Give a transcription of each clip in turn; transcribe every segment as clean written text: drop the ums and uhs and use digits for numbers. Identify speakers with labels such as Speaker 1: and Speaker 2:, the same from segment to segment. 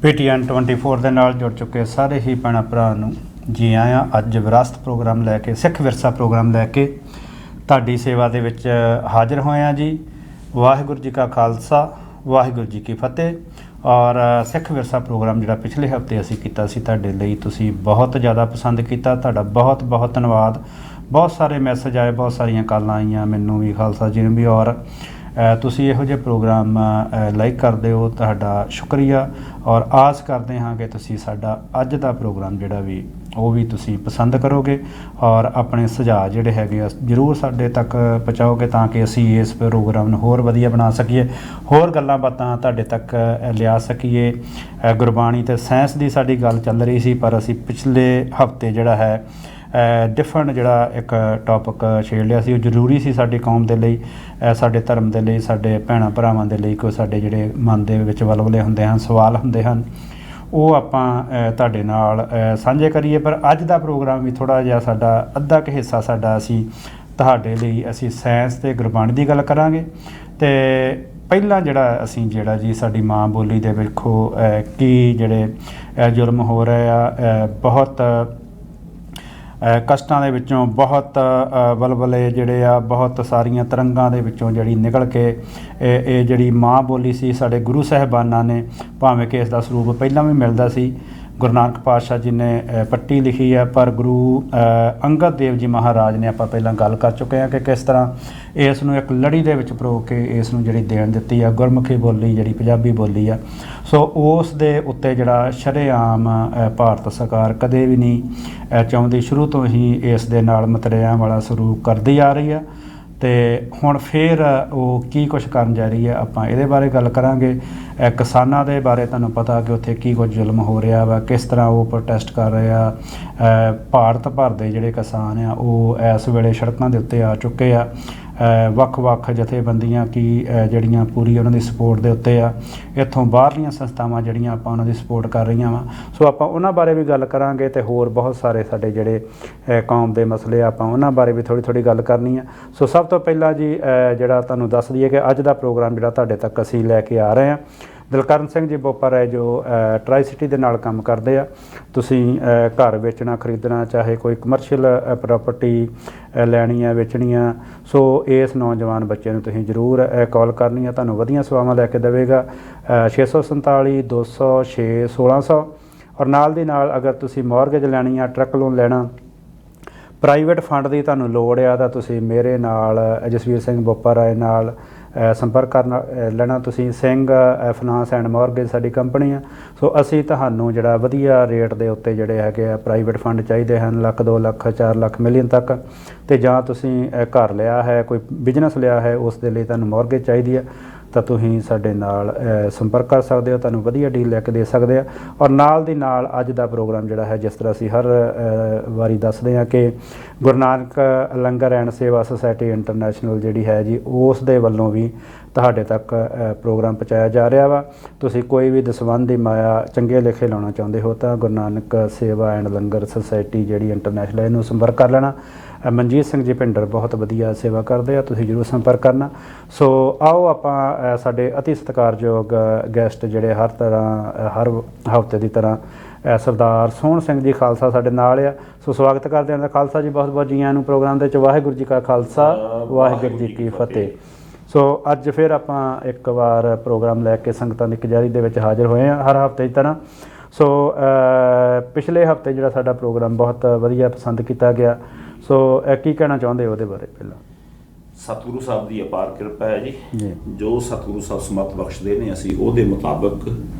Speaker 1: PTN 24 ਦੇ ਨਾਲ ਜੁੜ ਚੁੱਕੇ ਸਾਰੇ ਹੀ ਭੈਣਾਂ ਭਰਾ ਨੂੰ ਜੀ ਆਇਆਂ। ਅੱਜ ਵਿਰਾਸਤ ਪ੍ਰੋਗਰਾਮ ਲੈ ਕੇ, ਸਿੱਖ ਵਿਰਸਾ ਪ੍ਰੋਗਰਾਮ ਲੈ ਕੇ ਤੁਹਾਡੀ ਸੇਵਾ ਦੇ ਵਿੱਚ ਹਾਜ਼ਰ ਹੋਏ ਹਾਂ ਜੀ। ਵਾਹਿਗੁਰੂ ਜੀ ਕਾ ਖਾਲਸਾ, ਵਾਹਿਗੁਰੂ ਜੀ ਕੀ ਫਤਿਹ। ਔਰ ਸਿੱਖ ਵਿਰਸਾ ਪ੍ਰੋਗਰਾਮ ਜਿਹੜਾ ਪਿਛਲੇ ਹਫਤੇ ਅਸੀਂ ਕੀਤਾ ਸੀ ਤੁਹਾਡੇ ਲਈ, ਤੁਸੀਂ ਬਹੁਤ ਜ਼ਿਆਦਾ ਪਸੰਦ ਕੀਤਾ। ਤੁਹਾਡਾ ਬਹੁਤ ਬਹੁਤ ਧੰਨਵਾਦ। ਬਹੁਤ ਸਾਰੇ ਮੈਸੇਜ ਆਏ, ਬਹੁਤ ਸਾਰੀਆਂ ਕਾਲਾਂ ਆਈਆਂ ਮੈਨੂੰ ਵੀ, ਖਾਲਸਾ ਜੀ ਨੂੰ ਵੀ। ਔਰ ਤੁਸੀਂ ਇਹੋ ਜਿਹੇ ਪ੍ਰੋਗਰਾਮ ਲਾਈਕ ਕਰਦੇ ਹੋ, ਤੁਹਾਡਾ ਸ਼ੁਕਰੀਆ। ਔਰ ਆਸ ਕਰਦੇ ਹਾਂ ਕਿ ਤੁਸੀਂ ਸਾਡਾ ਅੱਜ ਦਾ ਪ੍ਰੋਗਰਾਮ ਜਿਹੜਾ ਵੀ ਉਹ ਵੀ ਤੁਸੀਂ ਪਸੰਦ ਕਰੋਗੇ ਔਰ ਆਪਣੇ ਸੁਝਾਅ ਜਿਹੜੇ ਹੈਗੇ ਆ ਜ਼ਰੂਰ ਸਾਡੇ ਤੱਕ ਪਹੁੰਚਾਓਗੇ, ਤਾਂ ਕਿ ਅਸੀਂ ਇਸ ਪ੍ਰੋਗਰਾਮ ਨੂੰ ਹੋਰ ਵਧੀਆ ਬਣਾ ਸਕੀਏ, ਹੋਰ ਗੱਲਾਂ ਬਾਤਾਂ ਤੁਹਾਡੇ ਤੱਕ ਲਿਆ ਸਕੀਏ। ਗੁਰਬਾਣੀ ਅਤੇ ਸਾਇੰਸ ਦੀ ਸਾਡੀ ਗੱਲ ਚੱਲ ਰਹੀ ਸੀ, ਪਰ ਅਸੀਂ ਪਿਛਲੇ ਹਫਤੇ ਜਿਹੜਾ ਹੈ ਡਿਫਰੈਂਟ ਜਿਹੜਾ ਇੱਕ ਟੌਪਿਕ ਛੇੜ ਲਿਆ ਸੀ। ਉਹ ਜ਼ਰੂਰੀ ਸੀ ਸਾਡੀ ਕੌਮ ਦੇ ਲਈ, ਸਾਡੇ ਧਰਮ ਦੇ ਲਈ, ਸਾਡੇ ਭੈਣਾਂ ਭਰਾਵਾਂ ਦੇ ਲਈ। ਕੋਈ ਸਾਡੇ ਜਿਹੜੇ ਮਨ ਦੇ ਵਿੱਚ ਵਲਵਲੇ ਹੁੰਦੇ ਹਨ, ਸਵਾਲ ਹੁੰਦੇ ਹਨ, ਉਹ ਆਪਾਂ ਤੁਹਾਡੇ ਨਾਲ ਸਾਂਝੇ ਕਰੀਏ। ਪਰ ਅੱਜ ਦਾ ਪ੍ਰੋਗਰਾਮ ਵੀ ਥੋੜ੍ਹਾ ਜਿਹਾ ਸਾਡਾ ਅੱਧਾ ਕੁ ਹਿੱਸਾ ਸਾਡਾ ਅਸੀਂ ਤੁਹਾਡੇ ਲਈ ਅਸੀਂ ਸਾਇੰਸ ਅਤੇ ਗੁਰਬਾਣੀ ਦੀ ਗੱਲ ਕਰਾਂਗੇ। ਅਤੇ ਪਹਿਲਾਂ ਜਿਹੜਾ ਜੀ ਸਾਡੀ ਮਾਂ ਬੋਲੀ ਦੇ ਵੇਖੋ ਕੀ ਜਿਹੜੇ ਜ਼ੁਲਮ ਹੋ ਰਹੇ ਆ, ਬਹੁਤ ਕਸ਼ਟਾਂ ਦੇ ਵਿੱਚੋਂ, ਬਹੁਤ ਵਲਵਲੇ ਜਿਹੜੇ ਆ, ਬਹੁਤ ਸਾਰੀਆਂ ਤਰੰਗਾਂ ਦੇ ਵਿੱਚੋਂ ਜਿਹੜੀ ਨਿਕਲ ਕੇ ਇਹ ਜਿਹੜੀ ਮਾਂ ਬੋਲੀ ਸੀ ਸਾਡੇ ਗੁਰੂ ਸਾਹਿਬਾਨਾਂ ਨੇ, ਭਾਵੇਂ ਕਿ ਇਸ ਦਾ ਸਰੂਪ ਪਹਿਲਾਂ ਵੀ ਮਿਲਦਾ ਸੀ। ਗੁਰੂ ਨਾਨਕ ਪਾਤਸ਼ਾਹ ਜੀ ਨੇ ਪੱਟੀ ਲਿਖੀ ਹੈ, ਪਰ ਗੁਰੂ ਅੰਗਦ ਦੇਵ ਜੀ ਮਹਾਰਾਜ ਨੇ ਆਪਾਂ ਪਹਿਲਾਂ ਗੱਲ ਕਰ ਚੁੱਕੇ ਹਾਂ ਕਿ ਕਿਸ ਤਰ੍ਹਾਂ ਇਸ ਨੂੰ ਇੱਕ ਲੜੀ ਦੇ ਵਿੱਚ ਪਰੋ ਕੇ ਇਸ ਨੂੰ ਜਿਹੜੀ ਦੇਣ ਦਿੱਤੀ ਆ, ਗੁਰਮੁਖੀ ਬੋਲੀ ਜਿਹੜੀ ਪੰਜਾਬੀ ਬੋਲੀ ਆ। ਸੋ ਉਸ ਦੇ ਉੱਤੇ ਜਿਹੜਾ ਸ਼ਰੇਆਮ ਭਾਰਤ ਸਰਕਾਰ ਕਦੇ ਵੀ ਨਹੀਂ ਚਾਹੁੰਦੀ, ਸ਼ੁਰੂ ਤੋਂ ਹੀ ਇਸ ਦੇ ਨਾਲ ਮਤਰੇਆਂ ਵਾਲਾ ਸਲੂਕ ਕਰਦੀ ਆ ਰਹੀ ਆ। ਅਤੇ ਹੁਣ ਫਿਰ ਉਹ ਕੀ ਕੁਛ ਕਰਨ ਜਾ ਰਹੀ ਹੈ, ਆਪਾਂ ਇਹਦੇ ਬਾਰੇ ਗੱਲ ਕਰਾਂਗੇ। ਕਿਸਾਨਾਂ ਦੇ ਬਾਰੇ ਤੁਹਾਨੂੰ ਪਤਾ ਕਿ ਉੱਥੇ ਕੀ ਕੁਝ ਜ਼ੁਲਮ ਹੋ ਰਿਹਾ ਵਾ, ਕਿਸ ਤਰ੍ਹਾਂ ਉਹ ਪ੍ਰੋਟੈਸਟ ਕਰ ਰਹੇ ਆ। ਭਾਰਤ ਭਰ ਦੇ ਜਿਹੜੇ ਕਿਸਾਨ ਆ ਉਹ ਇਸ ਵੇਲੇ ਸੜਕਾਂ ਦੇ ਉੱਤੇ ਆ ਚੁੱਕੇ ਆ। ਵੱਖ-ਵੱਖ ਜਥੇਬੰਦੀਆਂ ਜਿਹੜੀਆਂ ਪੂਰੀ ਉਹਨਾਂ ਦੀ ਸਪੋਰਟ ਦੇ ਉੱਤੇ ਆ। ਇੱਥੋਂ ਬਾਹਰਲੀਆਂ ਸੰਸਥਾਵਾਂ ਜਿਹੜੀਆਂ ਆਪਾਂ ਉਹਨਾਂ ਦੀ ਸਪੋਰਟ ਕਰ ਰਹੀਆਂ ਵਾ। ਸੋ ਆਪਾਂ ਉਹਨਾਂ ਬਾਰੇ ਵੀ ਗੱਲ ਕਰਾਂਗੇ, ਅਤੇ ਹੋਰ ਬਹੁਤ ਸਾਰੇ ਸਾਡੇ ਜਿਹੜੇ ਕੌਮ ਦੇ ਮਸਲੇ ਆ, ਆਪਾਂ ਉਹਨਾਂ ਬਾਰੇ ਵੀ ਥੋੜ੍ਹੀ ਗੱਲ ਕਰਨੀ ਆ। ਸੋ ਸਭ ਤੋਂ ਪਹਿਲਾਂ ਜੀ ਜਿਹੜਾ ਤੁਹਾਨੂੰ ਦੱਸ ਦਈਏ ਕਿ ਅੱਜ ਦਾ ਪ੍ਰੋਗਰਾਮ ਜਿਹੜਾ ਤੁਹਾਡੇ ਤੱਕ ਅਸੀਂ ਲੈ ਕੇ ਆ ਰਹੇ ਹਾਂ। ਦਿਲਕਰਨ ਸਿੰਘ ਜੀ ਬੋਪਰ ਹੈ ਜੋ ਟਰਾਈ ਸਿਟੀ ਦੇ ਨਾਲ ਕੰਮ ਕਰਦੇ ਆ। ਤੁਸੀਂ ਘਰ ਵੇਚਣਾ, ਖਰੀਦਣਾ, ਚਾਹੇ ਕੋਈ ਕਮਰਸ਼ੀਅਲ ਪ੍ਰਾਪਰਟੀ ਲੈਣੀ ਆ, ਵੇਚਣੀ ਆ, ਸੋ ਇਸ ਨੌਜਵਾਨ ਬੱਚੇ ਨੂੰ ਤੁਸੀਂ ਜ਼ਰੂਰ ਕਾਲ ਕਰਨੀ ਆ, ਤੁਹਾਨੂੰ ਵਧੀਆ ਸੇਵਾਵਾਂ ਲੈ ਕੇ ਦੇਵੇਗਾ। 647 200 6 1600। ਔਰ ਨਾਲ ਦੀ ਨਾਲ ਅਗਰ ਤੁਸੀਂ ਮੌਰਗੇਜ ਲੈਣੀ ਆ, ਟਰੱਕ ਲੋਨ ਲੈਣਾ, ਪ੍ਰਾਈਵੇਟ ਫੰਡ ਦੀ ਤੁਹਾਨੂੰ ਲੋੜ ਆ, ਤਾਂ ਤੁਸੀਂ ਮੇਰੇ ਨਾਲ ਜਸਵੀਰ ਸਿੰਘ ਬੋਪਰ ਰਾਏ ਨਾਲ ਸੰਪਰਕ ਕਰਨਾ ਲੈਣਾ। ਤੁਸੀਂ ਸਿੰਘ ਫਾਈਨਾਂਸ ਐਂਡ ਮੌਰਗੇਜ ਸਾਡੀ ਕੰਪਨੀ ਆ। ਸੋ ਅਸੀਂ ਤੁਹਾਨੂੰ ਜਿਹੜਾ ਵਧੀਆ ਰੇਟ ਦੇ ਉੱਤੇ ਜਿਹੜੇ ਹੈਗੇ ਆ ਪ੍ਰਾਈਵੇਟ ਫੰਡ ਚਾਹੀਦੇ ਹਨ, ਲੱਖ, 2 ਲੱਖ, 4 ਲੱਖ, ਮਿਲੀਅਨ ਤੱਕ। ਅਤੇ ਜਾਂ ਤੁਸੀਂ ਘਰ ਲਿਆ ਹੈ, ਕੋਈ ਬਿਜ਼ਨਸ ਲਿਆ ਹੈ, ਉਸ ਦੇ ਲਈ ਤੁਹਾਨੂੰ ਮੌਰਗੇਜ ਚਾਹੀਦੀ ਹੈ, ਤਾਂ ਤੁਸੀਂ ਸਾਡੇ ਨਾਲ ਸੰਪਰਕ ਕਰ ਸਕਦੇ ਹੋ, ਤੁਹਾਨੂੰ ਵਧੀਆ ਡੀਲ ਲੈ ਕੇ ਦੇ ਸਕਦੇ ਆ। ਔਰ ਨਾਲ ਦੀ ਨਾਲ ਅੱਜ ਦਾ ਪ੍ਰੋਗਰਾਮ ਜਿਹੜਾ ਹੈ, ਜਿਸ ਤਰ੍ਹਾਂ ਅਸੀਂ ਹਰ ਵਾਰੀ ਦੱਸਦੇ ਹਾਂ ਕਿ ਗੁਰੂ ਨਾਨਕ ਲੰਗਰ ਐਂਡ ਸੇਵਾ ਸੁਸਾਇਟੀ ਇੰਟਰਨੈਸ਼ਨਲ ਜਿਹੜੀ ਹੈ ਜੀ, ਉਸ ਦੇ ਵੱਲੋਂ ਵੀ ਤੁਹਾਡੇ ਤੱਕ ਪ੍ਰੋਗਰਾਮ ਪਹੁੰਚਾਇਆ ਜਾ ਰਿਹਾ ਵਾ। ਤੁਸੀਂ ਕੋਈ ਵੀ ਦਸਵੰਧ ਦੀ ਮਾਇਆ ਚੰਗੇ ਲੇਖੇ ਲਾਉਣਾ ਚਾਹੁੰਦੇ ਹੋ ਤਾਂ ਗੁਰੂ ਨਾਨਕ ਸੇਵਾ ਐਂਡ ਲੰਗਰ ਸੁਸਾਇਟੀ ਜਿਹੜੀ ਇੰਟਰਨੈਸ਼ਨਲ, ਇਹਨੂੰ ਸੰਪਰਕ ਕਰ ਲੈਣਾ। ਮਨਜੀਤ ਸਿੰਘ ਜੀ ਭਿੰਡਰ ਬਹੁਤ ਵਧੀਆ ਸੇਵਾ ਕਰਦੇ ਆ, ਤੁਸੀਂ ਜ਼ਰੂਰ ਸੰਪਰਕ ਕਰਨਾ। ਸੋ ਆਓ ਆਪਾਂ ਸਾਡੇ ਅਤੀ ਸਤਿਕਾਰਯੋਗ ਗੈਸਟ ਜਿਹੜੇ ਹਰ ਹਫ਼ਤੇ ਦੀ ਤਰ੍ਹਾਂ ਸਰਦਾਰ ਸੋਹਣ ਸਿੰਘ ਜੀ ਖਾਲਸਾ ਸਾਡੇ ਨਾਲ ਆ। ਸੋ ਸਵਾਗਤ ਕਰਦੇ ਹਾਂ ਖਾਲਸਾ ਜੀ, ਬਹੁਤ ਬਹੁਤ ਜੀ ਆਇਆਂ ਨੂੰ ਪ੍ਰੋਗਰਾਮ ਦੇ ਵਿੱਚ। ਵਾਹਿਗੁਰੂ ਜੀ ਕਾ ਖਾਲਸਾ, ਵਾਹਿਗੁਰੂ ਜੀ ਕੀ ਫਤਿਹ। ਸੋ ਅੱਜ ਫਿਰ ਆਪਾਂ ਇੱਕ ਵਾਰ ਪ੍ਰੋਗਰਾਮ ਲੈ ਕੇ ਸੰਗਤਾਂ ਦੀ ਕਚਹਿਰੀ ਦੇ ਵਿੱਚ ਹਾਜ਼ਰ ਹੋਏ ਹਾਂ, ਹਰ ਹਫ਼ਤੇ ਦੀ ਤਰ੍ਹਾਂ। ਸੋ ਪਿਛਲੇ ਹਫ਼ਤੇ ਜਿਹੜਾ ਸਾਡਾ ਪ੍ਰੋਗਰਾਮ ਬਹੁਤ ਵਧੀਆ ਪਸੰਦ ਕੀਤਾ ਗਿਆ। ਸੋ ਕੀ ਕਹਿਣਾ ਚਾਹੁੰਦੇ ਹੋ ਉਹਦੇ ਬਾਰੇ? ਪਹਿਲਾਂ
Speaker 2: ਸਤਿਗੁਰੂ ਸਾਹਿਬ ਦੀ ਅਪਾਰ ਕਿਰਪਾ ਹੈ ਜੀ। ਜੋ ਸਤਿਗੁਰੂ ਸਾਹਿਬ ਸਮੱਤ ਬਖਸ਼ਦੇ ਨੇ, ਅਸੀਂ ਉਹਦੇ ਮੁਤਾਬਕ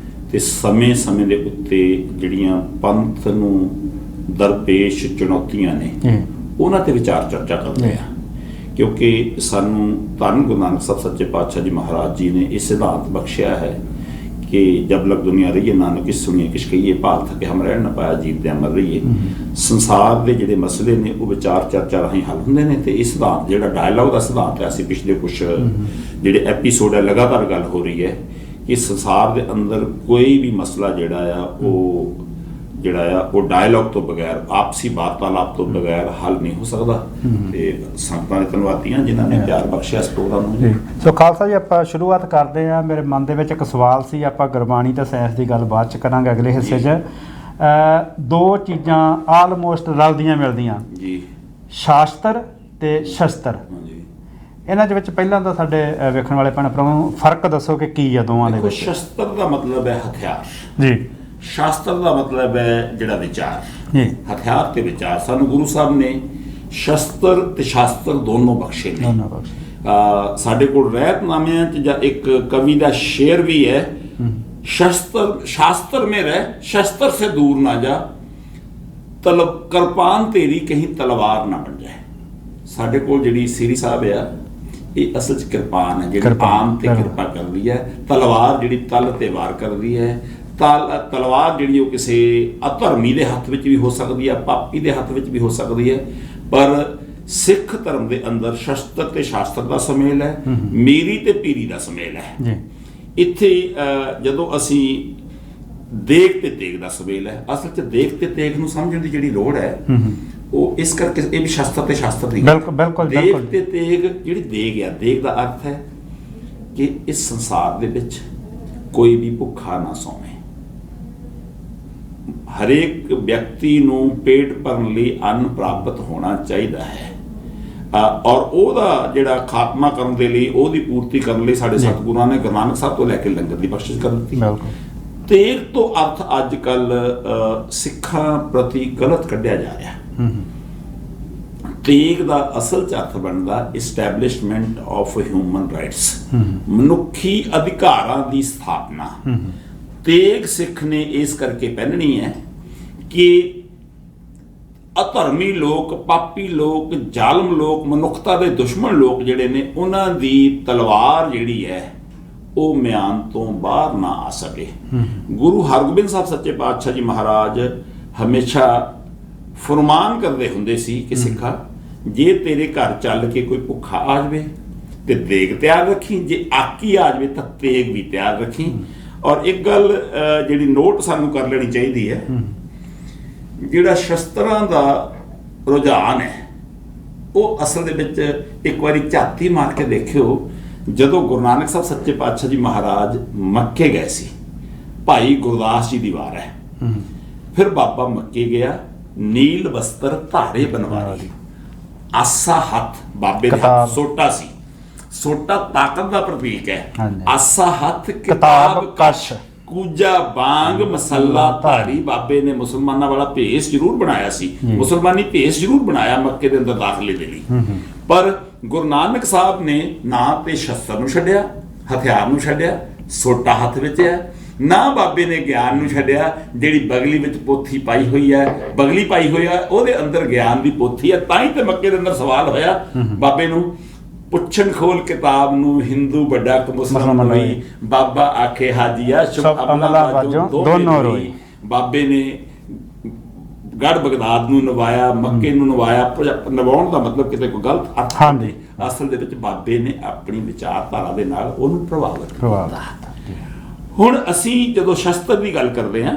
Speaker 2: ਤੇ ਸਮੇਂ ਦੇ ਉੱਤੇ ਜਿਹੜੀਆਂ ਪੰਥ ਨੂੰ ਦਰਪੇਸ਼ ਚੁਣੌਤੀਆਂ ਨੇ, ਉਹਨਾਂ 'ਤੇ ਵਿਚਾਰ ਚਰਚਾ ਕਰਦੇ ਆ। ਕਿਉਂਕਿ ਸਾਨੂੰ ਧੰਨ ਗੁਰੂ ਨਾਨਕ ਸਾਹਿਬ ਸੱਚੇ ਪਾਤਸ਼ਾਹ ਜੀ ਮਹਾਰਾਜ ਜੀ ਨੇ ਇਹ ਸਿਧਾਂਤ ਬਖਸ਼ਿਆ ਹੈ कि जब लग दुनिया रही है नानक किस सुनिए किस कहिए भाल थके हम रह ना पाया जीव दे अमर रहीए। संसार के जोड़े मसले ने वो विचार चर्चा राही हल होंगे ने। तो इस सिद्धांत जो डायलॉग का सिद्धांत है, असी पिछले कुछ जोड़े एपीसोड है लगातार गल हो रही है कि संसार के अंदर कोई भी मसला जोड़ा आ वो ਜਿਹੜਾ ਆ ਉਹ ਡਾਇਲੌਗ ਤੋਂ ਬਗੈਰ, ਆਪਸੀ ਵਾਰਤਾਲਾਪ ਤੋਂ ਬਗੈਰ ਹੱਲ ਨਹੀਂ ਹੋ ਸਕਦਾ। ਤੇ ਸੰਗਤਾਂ ਦੇ ਧੰਨਵਾਦੀਆਂ ਜਿਨ੍ਹਾਂ ਨੇ ਪਿਆਰ ਬਖਸ਼ਿਆ ਇਸ ਪ੍ਰੋਗਰਾਮ ਨੂੰ।
Speaker 1: ਸੋ ਖਾਲਸਾ ਜੀ, ਆਪਾਂ ਸ਼ੁਰੂਆਤ ਕਰਦੇ ਹਾਂ। ਮੇਰੇ ਮਨ ਦੇ ਵਿੱਚ ਇੱਕ ਸਵਾਲ ਸੀ, ਆਪਾਂ ਗੁਰਬਾਣੀ ਤੇ ਸਾਇੰਸ ਦੀ ਗੱਲ ਬਾਅਦ ਚ ਕਰਾਂਗੇ ਅਗਲੇ ਹਿੱਸੇ 'ਚ। ਦੋ ਚੀਜ਼ਾਂ ਆਲਮੋਸਟ ਰਲਦੀਆਂ ਮਿਲਦੀਆਂ ਜੀ, ਸ਼ਾਸਤਰ ਤੇ ਸ਼ਸਤਰ। ਇਹਨਾਂ ਦੇ ਵਿੱਚ ਪਹਿਲਾਂ ਤਾਂ ਸਾਡੇ ਵੇਖਣ ਵਾਲੇ ਭੈਣ ਭਰਾਵਾਂ ਨੂੰ ਫਰਕ ਦੱਸੋ ਕਿ ਕੀ ਆ ਦੋਵਾਂ ਦੇ ਵਿੱਚ।
Speaker 2: ਸ਼ਸਤਰ ਦਾ ਮਤਲਬ ਹੈ ਹਥਿਆਰ
Speaker 1: ਜੀ,
Speaker 2: ਸ਼ਾਸਤਰ ਦਾ ਮਤਲਬ ਹੈ ਜਿਹੜਾ ਵਿਚਾਰ
Speaker 1: ਜੀ।
Speaker 2: ਹਥਿਆਰ ਤੇ ਵਿਚਾਰ ਸਾਨੂੰ ਗੁਰੂ ਸਾਹਿਬ ਨੇ ਸ਼ਸਤਰ ਤੇ ਸ਼ਾਸਤਰ ਦੋਨੋਂ ਬਖਸ਼ੇ ਨੇ। ਸਾਡੇ ਕੋਲ ਰਹਿਤਨਾਮਿਆਂ 'ਚ ਜਾਂ ਇੱਕ ਕਵੀ ਦਾ ਸ਼ੇਰ ਵੀ ਹੈ, शास्त्र में रह शस्त्र से दूर ना जा, तलब कृपान तेरी कहीं तलवार ना बन जाए। साडे कोल जिहड़ी सीरी साहब आ, ये असल च कृपान है जिहड़ी आम ते कृपा करदी है, तलवार जिहड़ी तल ते वार करदी है। तलवार जिहड़ी वो किसी अधर्मी दे हत्थ विच भी हो सकदी है, पापी दे हत्थ विच भी हो सकदी है, पर सिख धर्म दे अंदर शस्त्र ते शास्त्र दा सुमेल है, मीरी ते पीरी दा सुमेल है। ਇੱਥੇ ਜਦੋਂ ਅਸੀਂ ਦੇਗ ਤੇ ਤੇਗ ਦਾ ਸੁਮੇਲ ਹੈ, ਅਸਲ 'ਚ ਦੇਗ ਤੇ ਤੇਗ ਨੂੰ ਸਮਝਣ ਦੀ ਜਿਹੜੀ ਲੋੜ ਹੈ ਉਹ ਇਸ ਕਰਕੇ ਇਹ ਵੀ ਸ਼ਸਤਰ ਤੇ ਸ਼ਾਸਤਰ ਦੀ
Speaker 1: ਬਿਲਕੁਲ
Speaker 2: ਦੇਗ ਤੇ ਤੇਗ। ਜਿਹੜੀ ਦੇਗ ਆ, ਦੇਗ ਦਾ ਅਰਥ ਹੈ ਕਿ ਇਸ ਸੰਸਾਰ ਦੇ ਵਿੱਚ ਕੋਈ ਵੀ ਭੁੱਖਾ ਨਾ ਸੌਵੇ। ਹਰੇਕ ਵਿਅਕਤੀ ਨੂੰ ਪੇਟ ਭਰਨ ਲਈ ਅੰਨ ਪ੍ਰਾਪਤ ਹੋਣਾ ਚਾਹੀਦਾ ਹੈ, ਔਰ ਉਹਦਾ ਜਿਹੜਾ ਖਾਤਮਾ ਕਰਨ ਦੇ ਲਈ, ਉਹਦੀ ਪੂਰਤੀ ਕਰਨ ਲਈ ਸਾਡੇ ਸਤਿਗੁਰਾਂ ਨੇ ਗੁਰੂ ਨਾਨਕ ਸਾਹਿਬ ਤੋਂ ਲੈ ਕੇ ਲੰਗਰ ਦੀ ਬਖਸ਼ਿਸ਼ ਕਰ ਦਿੱਤੀ। ਤੇਗ ਤੋਂ ਅਰਥ ਅੱਜ ਕੱਲ ਸਿੱਖਾਂ ਪ੍ਰਤੀ ਗਲਤ ਕੱਢਿਆ ਜਾ ਰਿਹਾ। ਤੇਗ ਦਾ ਅਸਲ 'ਚ ਅਰਥ ਬਣਦਾ ਇਸਟੈਬਲਿਸ਼ਮੈਂਟ ਆਫ ਹਿਊਮਨ ਰਾਈਟਸ, ਮਨੁੱਖੀ ਅਧਿਕਾਰਾਂ ਦੀ ਸਥਾਪਨਾ। ਤੇਗ ਸਿੱਖ ਨੇ ਇਸ ਕਰਕੇ ਪਹਿਨਣੀ ਹੈ ਕਿ ਅਧਰਮੀ ਲੋਕ, ਪਾਪੀ ਲੋਕ, ਜ਼ਾਲਮ ਲੋਕ, ਮਨੁੱਖਤਾ ਦੇ ਦੁਸ਼ਮਣ ਲੋਕ ਜਿਹੜੇ ਨੇ, ਉਹਨਾਂ ਦੀ ਤਲਵਾਰ ਜਿਹੜੀ ਹੈ ਉਹ ਮਿਆਨ ਤੋਂ ਬਾਹਰ ਨਾ ਆ ਸਕੇ। ਗੁਰੂ ਹਰਗੋਬਿੰਦ ਸਾਹਿਬ ਸੱਚੇ ਪਾਤਸ਼ਾਹ ਜੀ ਮਹਾਰਾਜ ਹਮੇਸ਼ਾ ਫਰਮਾਨ ਕਰਦੇ ਹੁੰਦੇ ਸੀ ਕਿ ਸਿੱਖਾ, ਜੇ ਤੇਰੇ ਘਰ ਚੱਲ ਕੇ ਕੋਈ ਭੁੱਖਾ ਆ ਜਾਵੇ ਤੇ ਦੇਗ ਤਿਆਰ ਰੱਖੀ, ਜੇ ਆਕੀ ਆ ਜਾਵੇ ਤਾਂ ਤੇਗ ਵੀ ਤਿਆਰ ਰੱਖੀ। ਔਰ ਇੱਕ ਗੱਲ ਜਿਹੜੀ ਨੋਟ ਸਾਨੂੰ ਕਰ ਲੈਣੀ ਚਾਹੀਦੀ ਹੈ, ਜਿਹੜਾ ਸ਼ਸਤਰਾਂ ਦਾ ਰੁਝਾਨ ਹੈ ਉਹ ਅਸਲ ਦੇ ਵਿੱਚ ਇੱਕ ਵਾਰੀ ਝਾਤੀ ਮਾਰ ਕੇ ਦੇਖਿਓ। ਜਦੋਂ ਗੁਰੂ ਨਾਨਕ ਸਾਹਿਬ ਸੱਚੇ ਪਾਤਸ਼ਾਹ ਜੀ ਮਹਾਰਾਜ ਮੱਕੇ ਗਏ ਸੀ, ਭਾਈ ਗੁਰਦਾਸ ਜੀ ਦੀ ਵਾਰ ਹੈ, ਫਿਰ ਬਾਬਾ ਮੱਕੇ ਗਿਆ, ਨੀਲ ਵਸਤਰ ਧਾਰੇ ਬਣਵਾਏ, ਆਸਾ ਹੱਥ, ਬਾਬੇ ਦੇ ਹੱਥ ਸੋਟਾ ਸੀ, ਸੋਟਾ ਤਾਕਤ ਦਾ ਪ੍ਰਤੀਕ ਹੈ, ਆਸਾ ਹੱਥ ਕਿਤਾਬ ਕਸ਼, ਕੂਜਾ ਬਾਂਗ ਮਸੱਲਾ ਧਾਰੀ। ਬਾਬੇ ਨੇ ਮੁਸਲਮਾਨਾਂ ਵਾਲਾ ਭੇਸ ਜ਼ਰੂਰ ਬਣਾਇਆ ਸੀ, ਮੁਸਲਮਾਨੀ ਭੇਸ ਜ਼ਰੂਰ ਬਣਾਇਆ ਮੱਕੇ ਦੇ ਅੰਦਰ ਦਾਖਲੇ ਦੇ ਲਈ, ਪਰ ਗੁਰੂ ਨਾਨਕ ਸਾਹਿਬ ਨੇ ਨਾ ਤੇ ਸ਼ਸਤਰ ਨੂੰ ਛੱਡਿਆ, ਹਥਿਆਰ ਨੂੰ ਛੱਡਿਆ, ਸੋਟਾ ਹੱਥ ਵਿੱਚ ਹੈ, ਨਾ ਬਾਬੇ ਨੇ ਗਿਆਨ ਨੂੰ ਛੱਡਿਆ। ਜਿਹੜੀ ਬਗਲੀ ਵਿੱਚ ਪੋਥੀ ਪਾਈ ਹੋਈ ਹੈ, ਬਗਲੀ ਪਾਈ ਹੋਈ ਹੈ, ਉਹਦੇ ਅੰਦਰ ਗਿਆਨ ਦੀ ਪੋਥੀ ਹੈ। ਤਾਂ ਹੀ ਤੇ ਮੱਕੇ ਦੇ ਅੰਦਰ ਸਵਾਲ ਹੋਇਆ ਬਾਬੇ ਨੂੰ, ਪੁੱਛਣ ਖੋਲ ਕਿਤਾਬ ਨੂੰ ਹਿੰਦੂ ਵੱਡਾ ਕ ਮੁਸਲਮਾਨ ਹੋਈ, ਬਾਬਾ ਆਖੇ ਹਾਜੀਆ ਸ਼ੁਭ ਅਮਲਾ ਵਾਜੋਂ ਦੋਨੋਂ ਰੋਈ। ਬਾਬੇ ਨੇ ਗੜ ਬਗਦਾਦ ਨੂੰ ਨਵਾਇਆ, ਮੱਕੇ ਨੂੰ ਨਵਾਇਆ। ਨਵਾਉਣ ਦਾ ਮਤਲਬ ਕਿਤੇ ਕੋਈ ਗਲਤ ਅਰਥ ਨਹੀਂ, ਅਸਲ ਦੇ ਵਿੱਚ ਬਾਬੇ ਨੇ ਆਪਣੀ ਵਿਚਾਰਧਾਰਾ ਦੇ ਨਾਲ ਉਹਨੂੰ ਪ੍ਰਭਾਵਿਤ ਕੀਤਾ। ਹੁਣ ਅਸੀਂ ਜਦੋਂ ਸ਼ਸਤਰ ਦੀ ਗੱਲ ਕਰਦੇ ਹਾਂ,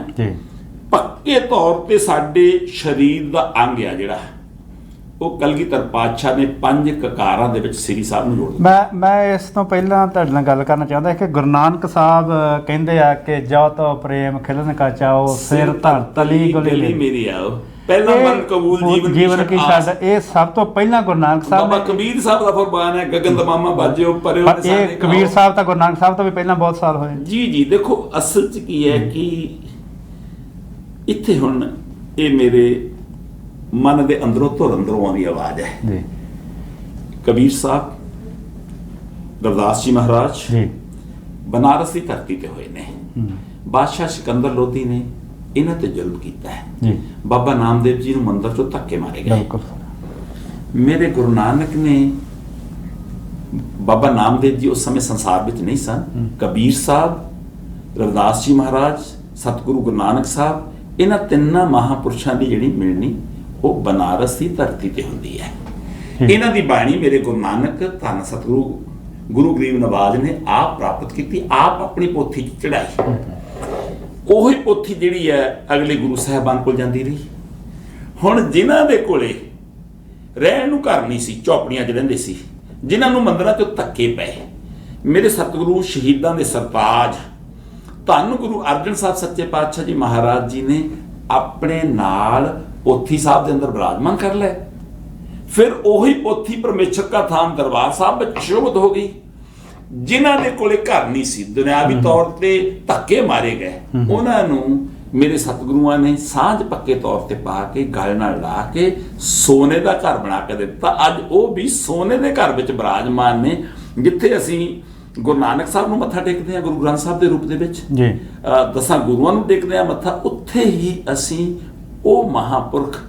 Speaker 2: ਪੱਕੇ ਤੌਰ ਤੇ ਸਾਡੇ ਸਰੀਰ ਦਾ ਅੰਗ ਆ ਜਿਹੜਾ, ਉਹ ਕਲਗੀਧਰ ਪਾਤਸ਼ਾਹ ਨੇ 5 ਕਕਾਰਾਂ ਦੇ ਵਿੱਚ ਸ੍ਰੀ ਸਾਹਿਬ ਨੂੰ ਜੋੜ ਦਿੱਤਾ।
Speaker 1: ਮੈਂ ਇਸ ਤੋਂ ਪਹਿਲਾਂ ਤੁਹਾਡੇ ਨਾਲ ਗੱਲ ਕਰਨਾ ਚਾਹੁੰਦਾ ਕਿ ਗੁਰੂ ਨਾਨਕ ਸਾਹਿਬ ਕਹਿੰਦੇ ਆ ਕਿ ਜੋ ਤੋ ਪ੍ਰੇਮ ਖਿਲਨ ਕਾ ਚਾਓ, ਸਿਰ ਧਰ ਤਲੀ ਗਲੀ
Speaker 2: ਮੇਰੀ ਆਓ, ਪਹਿਲਾ ਮਨ ਕਬੂਲ
Speaker 1: ਜੀਵਨ ਕੀ ਸਾਡਾ, ਇਹ ਸਭ ਤੋਂ ਪਹਿਲਾਂ ਗੁਰੂ ਨਾਨਕ ਸਾਹਿਬ
Speaker 2: ਬਾਬਾ ਕਬੀਰ ਸਾਹਿਬ ਦਾ ਫਰਮਾਨ ਹੈ, ਗਗਨ ਦਮਾਮਾ ਬਾਜਿਓ ਪਰਿਓ।
Speaker 1: ਇਹ ਕਬੀਰ ਸਾਹਿਬ ਤਾਂ ਗੁਰੂ ਨਾਨਕ ਸਾਹਿਬ ਤੋਂ ਵੀ ਪਹਿਲਾਂ ਬਹੁਤ ਸਾਲ ਹੋਏ।
Speaker 2: ਜੀ ਦੇਖੋ ਅਸਲ 'ਚ ਕੀ ਹੈ ਕਿ ਇੱਥੇ ਹੁਣ ਇਹ ਮੇਰੇ ਮਨ ਦੇ ਅੰਦਰੋਂ ਧੁਰ ਅੰਦਰੋਂ ਆਉਂਦੀ ਆਵਾਜ਼ ਹੈ। ਕਬੀਰ ਸਾਹਿਬ, ਗੁਰਦਾਸ ਜੀ ਮਹਾਰਾਜ ਬਨਾਰਸ ਦੀ ਧਰਤੀ ਤੇ ਹੋਏ ਨੇ। ਬਾਦਸ਼ਾਹ ਸਿਕੰਦਰ ਲੋਧੀ ਨੇ ਇਹਨਾਂ ਤੇ ਜ਼ੁਲਮ ਕੀਤਾ ਹੈ। ਬਾਬਾ ਨਾਮਦੇਵ ਜੀ ਨੂੰ ਮੰਦਰ ਚੋਂ ਧੱਕੇ ਮਾਰੇ ਗਏ। ਮੇਰੇ ਗੁਰੂ ਨਾਨਕ ਨੇ, ਬਾਬਾ ਨਾਮਦੇਵ ਜੀ ਉਸ ਸਮੇਂ ਸੰਸਾਰ ਵਿੱਚ ਨਹੀਂ ਸਨ। ਕਬੀਰ ਸਾਹਿਬ, ਰਵਿਦਾਸ ਜੀ ਮਹਾਰਾਜ, ਸਤਿਗੁਰੂ ਗੁਰੂ ਨਾਨਕ ਸਾਹਿਬ, ਇਹਨਾਂ ਤਿੰਨਾਂ ਮਹਾਂਪੁਰਸ਼ਾਂ ਦੀ ਜਿਹੜੀ ਮਿਲਣੀ ਉਹ ਬਨਾਰਸ ਦੀ ਧਰਤੀ ਤੇ ਹੁੰਦੀ ਹੈ। ਇਹਨਾਂ ਦੀ ਬਾਣੀ ਮੇਰੇ ਗੁਰੂ ਨਾਨਕ ਧੰਨ ਸਤਿਗੁਰੂ ਗੁਰੂ ਗਰੀਬ ਨਵਾਜ ਨੇ ਆਪ ਪ੍ਰਾਪਤ ਕੀਤੀ, ਆਪ ਆਪਣੀ ਪੋਥੀ 'ਚ ਚੜਾਈ। ਉਹੀ ਪੋਥੀ ਜਿਹੜੀ ਹੈ ਅਗਲੇ ਗੁਰੂ ਸਾਹਿਬਾਨ ਕੋਲ ਜਾਂਦੀ ਰਹੀ। ਹੁਣ ਜਿਨ੍ਹਾਂ ਦੇ ਕੋਲੇ ਰਹਿਣ ਨੂੰ ਘਰ ਨਹੀਂ ਸੀ, ਝੌਪੜੀਆਂ 'ਚ ਰਹਿੰਦੇ ਸੀ, ਜਿਨ੍ਹਾਂ ਨੂੰ ਮੰਦਰਾਂ 'ਚੋਂ ਧੱਕੇ ਪਏ, ਮੇਰੇ ਸਤਿਗੁਰੂ ਸ਼ਹੀਦਾਂ ਦੇ ਸਰਤਾਜ ਧੰਨ ਗੁਰੂ ਅਰਜਨ ਸਾਹਿਬ ਸੱਚੇ ਪਾਤਸ਼ਾਹ ਜੀ ਮਹਾਰਾਜ ਜੀ ਨੇ ਆਪਣੇ ਨਾਲ ਪੋਥੀ ਸਾਹਿਬ ਦੇ ਅੰਦਰ ਬਿਰਾਜਮਾਨ ਕਰ ਲਿਆ। ਫਿਰ ਉਹੀ ਪੋਥੀ ਪਰਮੇਸ਼ਰ ਦਾ ਥਾਨ ਦਰਬਾਰ ਸਾਹਿਬ ਵਿੱਚ ਸ਼ੋਭਤ ਹੋ ਗਈ। ਜਿਨ੍ਹਾਂ ਦੇ ਕੋਲੇ ਘਰ ਨਹੀਂ ਸੀ, ਦੁਨਿਆਵੀ ਤੌਰ ਤੇ ਧੱਕੇ ਮਾਰੇ ਗਏ, ਉਹਨਾਂ ਨੂੰ ਮੇਰੇ ਸਤਿਗੁਰੂਆਂ ਨੇ ਸਾਂਝ ਪੱਕੇ ਤੌਰ ਤੇ ਪਾ ਕੇ ਗਲ ਨਾਲ ਲਾ ਕੇ ਸੋਨੇ ਦਾ ਘਰ ਬਣਾ ਕੇ ਦਿੱਤਾ। ਅੱਜ ਉਹ ਵੀ ਸੋਨੇ ਦੇ ਘਰ ਵਿੱਚ ਬਿਰਾਜਮਾਨ ਨੇ, ਜਿੱਥੇ ਅਸੀਂ ਗੁਰੂ ਨਾਨਕ ਸਾਹਿਬ ਨੂੰ ਮੱਥਾ ਟੇਕਦੇ ਹਾਂ ਗੁਰੂ ਗ੍ਰੰਥ ਸਾਹਿਬ ਦੇ ਰੂਪ ਦੇ ਵਿੱਚ ਜੀ, 10 ਗੁਰੂਆਂ ਨੂੰ ਟੇਕਦੇ ਹਾਂ ਮੱਥਾ, ਉੱਥੇ ਹੀ ਅਸੀਂ ਉਹ ਮਹਾਂਪੁਰਖ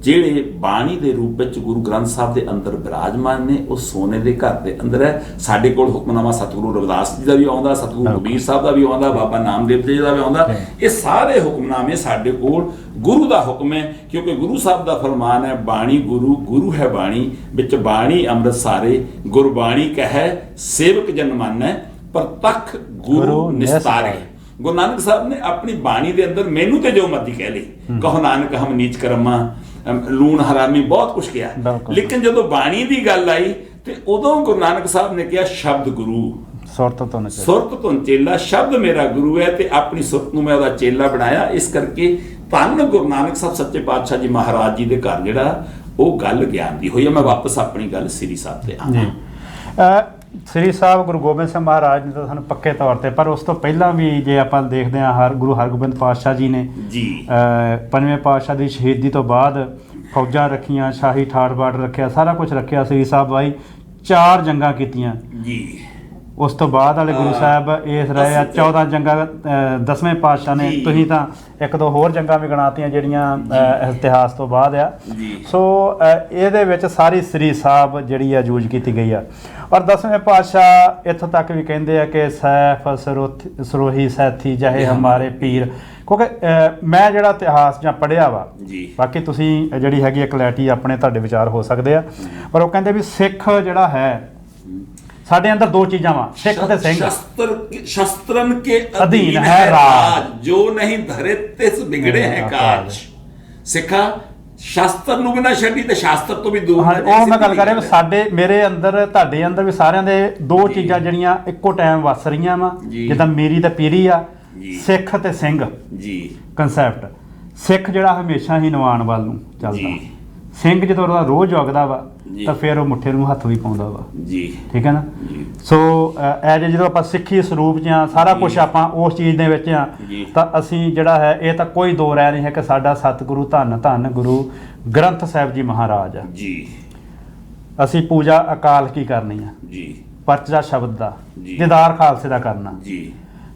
Speaker 2: ਜਿਹੜੇ ਬਾਣੀ ਦੇ ਰੂਪ ਵਿੱਚ ਗੁਰੂ ਗ੍ਰੰਥ ਸਾਹਿਬ ਦੇ ਅੰਦਰ ਬਿਰਾਜਮਾਨ ਨੇ, ਉਹ ਸੋਨੇ ਦੇ ਘਰ ਦੇ ਅੰਦਰ ਹੈ। ਸਾਡੇ ਕੋਲ ਹੁਕਮਨਾਮਾ ਸਤਿਗੁਰੂ ਰਵਿਦਾਸ ਜੀ ਦਾ ਵੀ ਆਉਂਦਾ, ਸਤਿਗੁਰੂ ਕਬੀਰ ਸਾਹਿਬ ਦਾ ਵੀ ਆਉਂਦਾ, ਬਾਬਾ ਨਾਮਦੇਵ ਜੀ ਦਾ ਵੀ ਆਉਂਦਾ। ਇਹ ਸਾਰੇ ਹੁਕਮਨਾਮੇ ਸਾਡੇ ਕੋਲ ਗੁਰੂ ਦਾ ਹੁਕਮ ਹੈ, ਕਿਉਂਕਿ ਗੁਰੂ ਸਾਹਿਬ ਦਾ ਫਰਮਾਨ ਹੈ, ਬਾਣੀ ਗੁਰੂ, ਗੁਰੂ ਹੈ ਬਾਣੀ, ਵਿੱਚ ਬਾਣੀ ਅੰਮ੍ਰਿਤ ਸਾਰੇ, ਗੁਰਬਾਣੀ ਕਹੈ ਸੇਵਕ ਜਨ ਮਾਨੈ, ਪ੍ਰਤੱਖ ਗੁਰੂ ਨਿਸਤਾਰੇ। ਗੁਰੂ ਨਾਨਕ ਸਾਹਿਬ ਨੇ ਆਪਣੀ ਬਾਣੀ ਦੇ ਅੰਦਰ ਮੈਨੂੰ ਤੇ ਜੋ ਮਰਜ਼ੀ ਕਹਿ ਲਈ, ਕਹੋ ਨਾਨਕ ਹਮ ਨੀਚ ਕਰਮਾ, ਲੂਣ ਹਰਾਮੀ, ਬਹੁਤ ਕੁਛ ਕਿਹਾ, ਲੇਕਿਨ ਜਦੋਂ ਬਾਣੀ ਦੀ ਗੱਲ ਆਈ ਤੇ ਉਦੋਂ ਗੁਰੂ ਨਾਨਕ ਸਾਹਿਬ ਨੇ ਕਿਹਾ ਸ਼ਬਦ ਗੁਰੂ, ਸੁਰਤ ਤੋਂ ਚੇਲਾ, ਸ਼ਬਦ ਮੇਰਾ ਗੁਰੂ ਹੈ, ਤੇ ਆਪਣੀ ਸੁਰਤ ਨੂੰ ਮੈਂ ਉਹਦਾ ਚੇਲਾ ਬਣਾਇਆ। ਇਸ ਕਰਕੇ ਧੰਨ ਗੁਰੂ ਨਾਨਕ ਸਾਹਿਬ ਸੱਚੇ ਪਾਤਸ਼ਾਹ ਜੀ ਮਹਾਰਾਜ ਜੀ ਦੇ ਘਰ ਜਿਹੜਾ ਉਹ ਗੱਲ ਗਿਆਨ ਦੀ ਹੋਈ ਹੈ। ਮੈਂ ਵਾਪਸ ਆਪਣੀ ਗੱਲ ਸ੍ਰੀ ਸਾਹਿਬ ਤੇ ਆਵਾਂ।
Speaker 1: ਸ੍ਰੀ ਸਾਹਿਬ ਗੁਰੂ ਗੋਬਿੰਦ ਸਿੰਘ ਮਹਾਰਾਜ ਨੇ ਤਾਂ ਸਾਨੂੰ ਪੱਕੇ ਤੌਰ ਤੇ, ਪਰ ਉਸ ਤੋਂ ਪਹਿਲਾਂ ਵੀ ਜੇ ਆਪਾਂ ਦੇਖਦੇ ਹਾਂ ਗੁਰੂ ਹਰਗੋਬਿੰਦ ਪਾਤਸ਼ਾਹ ਜੀ ਨੇ
Speaker 2: ਜੀ
Speaker 1: 5ਵੇਂ ਪਾਤਸ਼ਾਹ ਦੀ ਸ਼ਹੀਦੀ ਤੋਂ ਬਾਅਦ ਫੌਜਾਂ ਰੱਖੀਆਂ, ਸ਼ਾਹੀ ਠਾਠ ਬਾਠ ਰੱਖਿਆ, ਸਾਰਾ ਕੁਝ ਰੱਖਿਆ। ਸ੍ਰੀ ਸਾਹਿਬ ਬਾਈ 4 ਜੰਗਾਂ ਕੀਤੀਆਂ ਜੀ। ਉਸ ਤੋਂ ਬਾਅਦ ਵਾਲੇ ਗੁਰੂ ਸਾਹਿਬ ਇਸ ਰਹੇ ਆ 14 ਜੰਗਾਂ 10ਵੇਂ ਪਾਤਸ਼ਾਹ ਨੇ। ਤੁਸੀਂ ਤਾਂ 1-2 ਹੋਰ ਜੰਗਾਂ ਵੀ ਗਣਾਤੀਆਂ ਜਿਹੜੀਆਂ ਇਤਿਹਾਸ ਤੋਂ ਬਾਅਦ ਆ। ਸੋ ਇਹਦੇ ਵਿੱਚ ਸਾਰੀ ਸ੍ਰੀ ਸਾਹਿਬ ਜਿਹੜੀ ਆ ਜੂਝ ਕੀਤੀ ਗਈ ਆ। ਔਰ 10ਵੇਂ ਪਾਤਸ਼ਾਹ ਇੱਥੋਂ ਤੱਕ ਵੀ ਕਹਿੰਦੇ ਆ ਕਿ ਸੈਫ ਸਰੋਹੀ ਸੈਥੀ ਜਹੇ ਹਮਾਰੇ ਪੀਰ, ਕਿਉਂਕਿ ਮੈਂ ਜਿਹੜਾ ਇਤਿਹਾਸ ਜਾਂ ਪੜ੍ਹਿਆ ਵਾ, ਬਾਕੀ ਤੁਸੀਂ ਜਿਹੜੀ ਹੈਗੀ ਕਲੈਰਿਟੀ ਆਪਣੇ ਤੁਹਾਡੇ ਵਿਚਾਰ ਹੋ ਸਕਦੇ ਆ, ਪਰ ਉਹ ਕਹਿੰਦੇ ਵੀ ਸਿੱਖ ਜਿਹੜਾ ਹੈ ਸਾਡੇ ਅੰਦਰ 2 ਚੀਜ਼ਾਂ ਵਾ, ਸਿੱਖ ਤੇ ਸਿੰਘ।
Speaker 2: ਸ਼ਸਤਰਨ ਕੇ ਅਧੀਨ ਹੈ ਰਾਜ, ਜੋ ਨਹੀਂ ਧਰੇ ਤਿਸ ਵਿਗੜੇ ਹੈ ਕਾਜ। ਸਿੱਖਾ ਸ਼ਾਸਤਰ ਨੂੰ ਵੀ ਨਾ ਛੱਡੀ ਤੇ ਸ਼ਾਸਤਰ ਤੋਂ ਵੀ ਦੂਰ।
Speaker 1: ਉਹ ਮੈਂ ਗੱਲ ਕਰ ਰਿਹਾ, ਸਾਡੇ ਮੇਰੇ ਅੰਦਰ ਤੁਹਾਡੇ ਅੰਦਰ ਵੀ ਸਾਰਿਆਂ ਦੇ 2 ਚੀਜ਼ਾਂ ਜਿਹੜੀਆਂ ਇੱਕੋ ਟਾਈਮ ਵਸ ਰਹੀਆਂ ਵਾ, ਜਿੱਦਾਂ ਮੇਰੀ ਤੇ ਪੀਰੀ ਆ, ਸਿੱਖ ਤੇ ਸਿੰਘ ਜੀ ਕਨਸੈਪਟ। ਸਿੱਖ ਜਿਹੜਾ ਹਮੇਸ਼ਾ ਹੀ ਨਿਵਾਣ ਵੱਲ ਨੂੰ ਚੱਲਦਾ, ਸਿੰਘ ਜਦੋਂ ਉਹਦਾ ਰੋਜ਼ ਜੁਗਦਾ ਵਾ ਤਾਂ ਫਿਰ ਉਹ ਮੁੱਠੇ ਨੂੰ ਹੱਥ ਵੀ ਪਾਉਂਦਾ ਵਾ ਜੀ, ਠੀਕ ਹੈ ਨਾ। ਸੋ ਐਜ ਜਦੋਂ ਆਪਾਂ ਸਿੱਖੀ ਸਰੂਪ 'ਚ ਆ, ਸਾਰਾ ਕੁਝ ਆਪਾਂ ਉਸ ਚੀਜ਼ ਦੇ ਵਿੱਚ ਆ, ਤਾਂ ਅਸੀਂ ਜਿਹੜਾ ਹੈ ਇਹ ਤਾਂ ਕੋਈ ਦੋ ਰਾਏ ਨਹੀਂ ਹੈ ਕਿ ਸਾਡਾ ਸਤਿਗੁਰੂ ਧੰਨ ਧੰਨ ਗੁਰੂ ਗ੍ਰੰਥ ਸਾਹਿਬ ਜੀ ਮਹਾਰਾਜ ਆ ਜੀ। ਅਸੀਂ ਪੂਜਾ ਅਕਾਲ ਕੀ ਕਰਨੀ ਆ ਜੀ, ਪਰਚਾ ਸ਼ਬਦ ਦਾ, ਦੀਦਾਰ ਖਾਲਸੇ ਦਾ ਕਰਨਾ ਜੀ।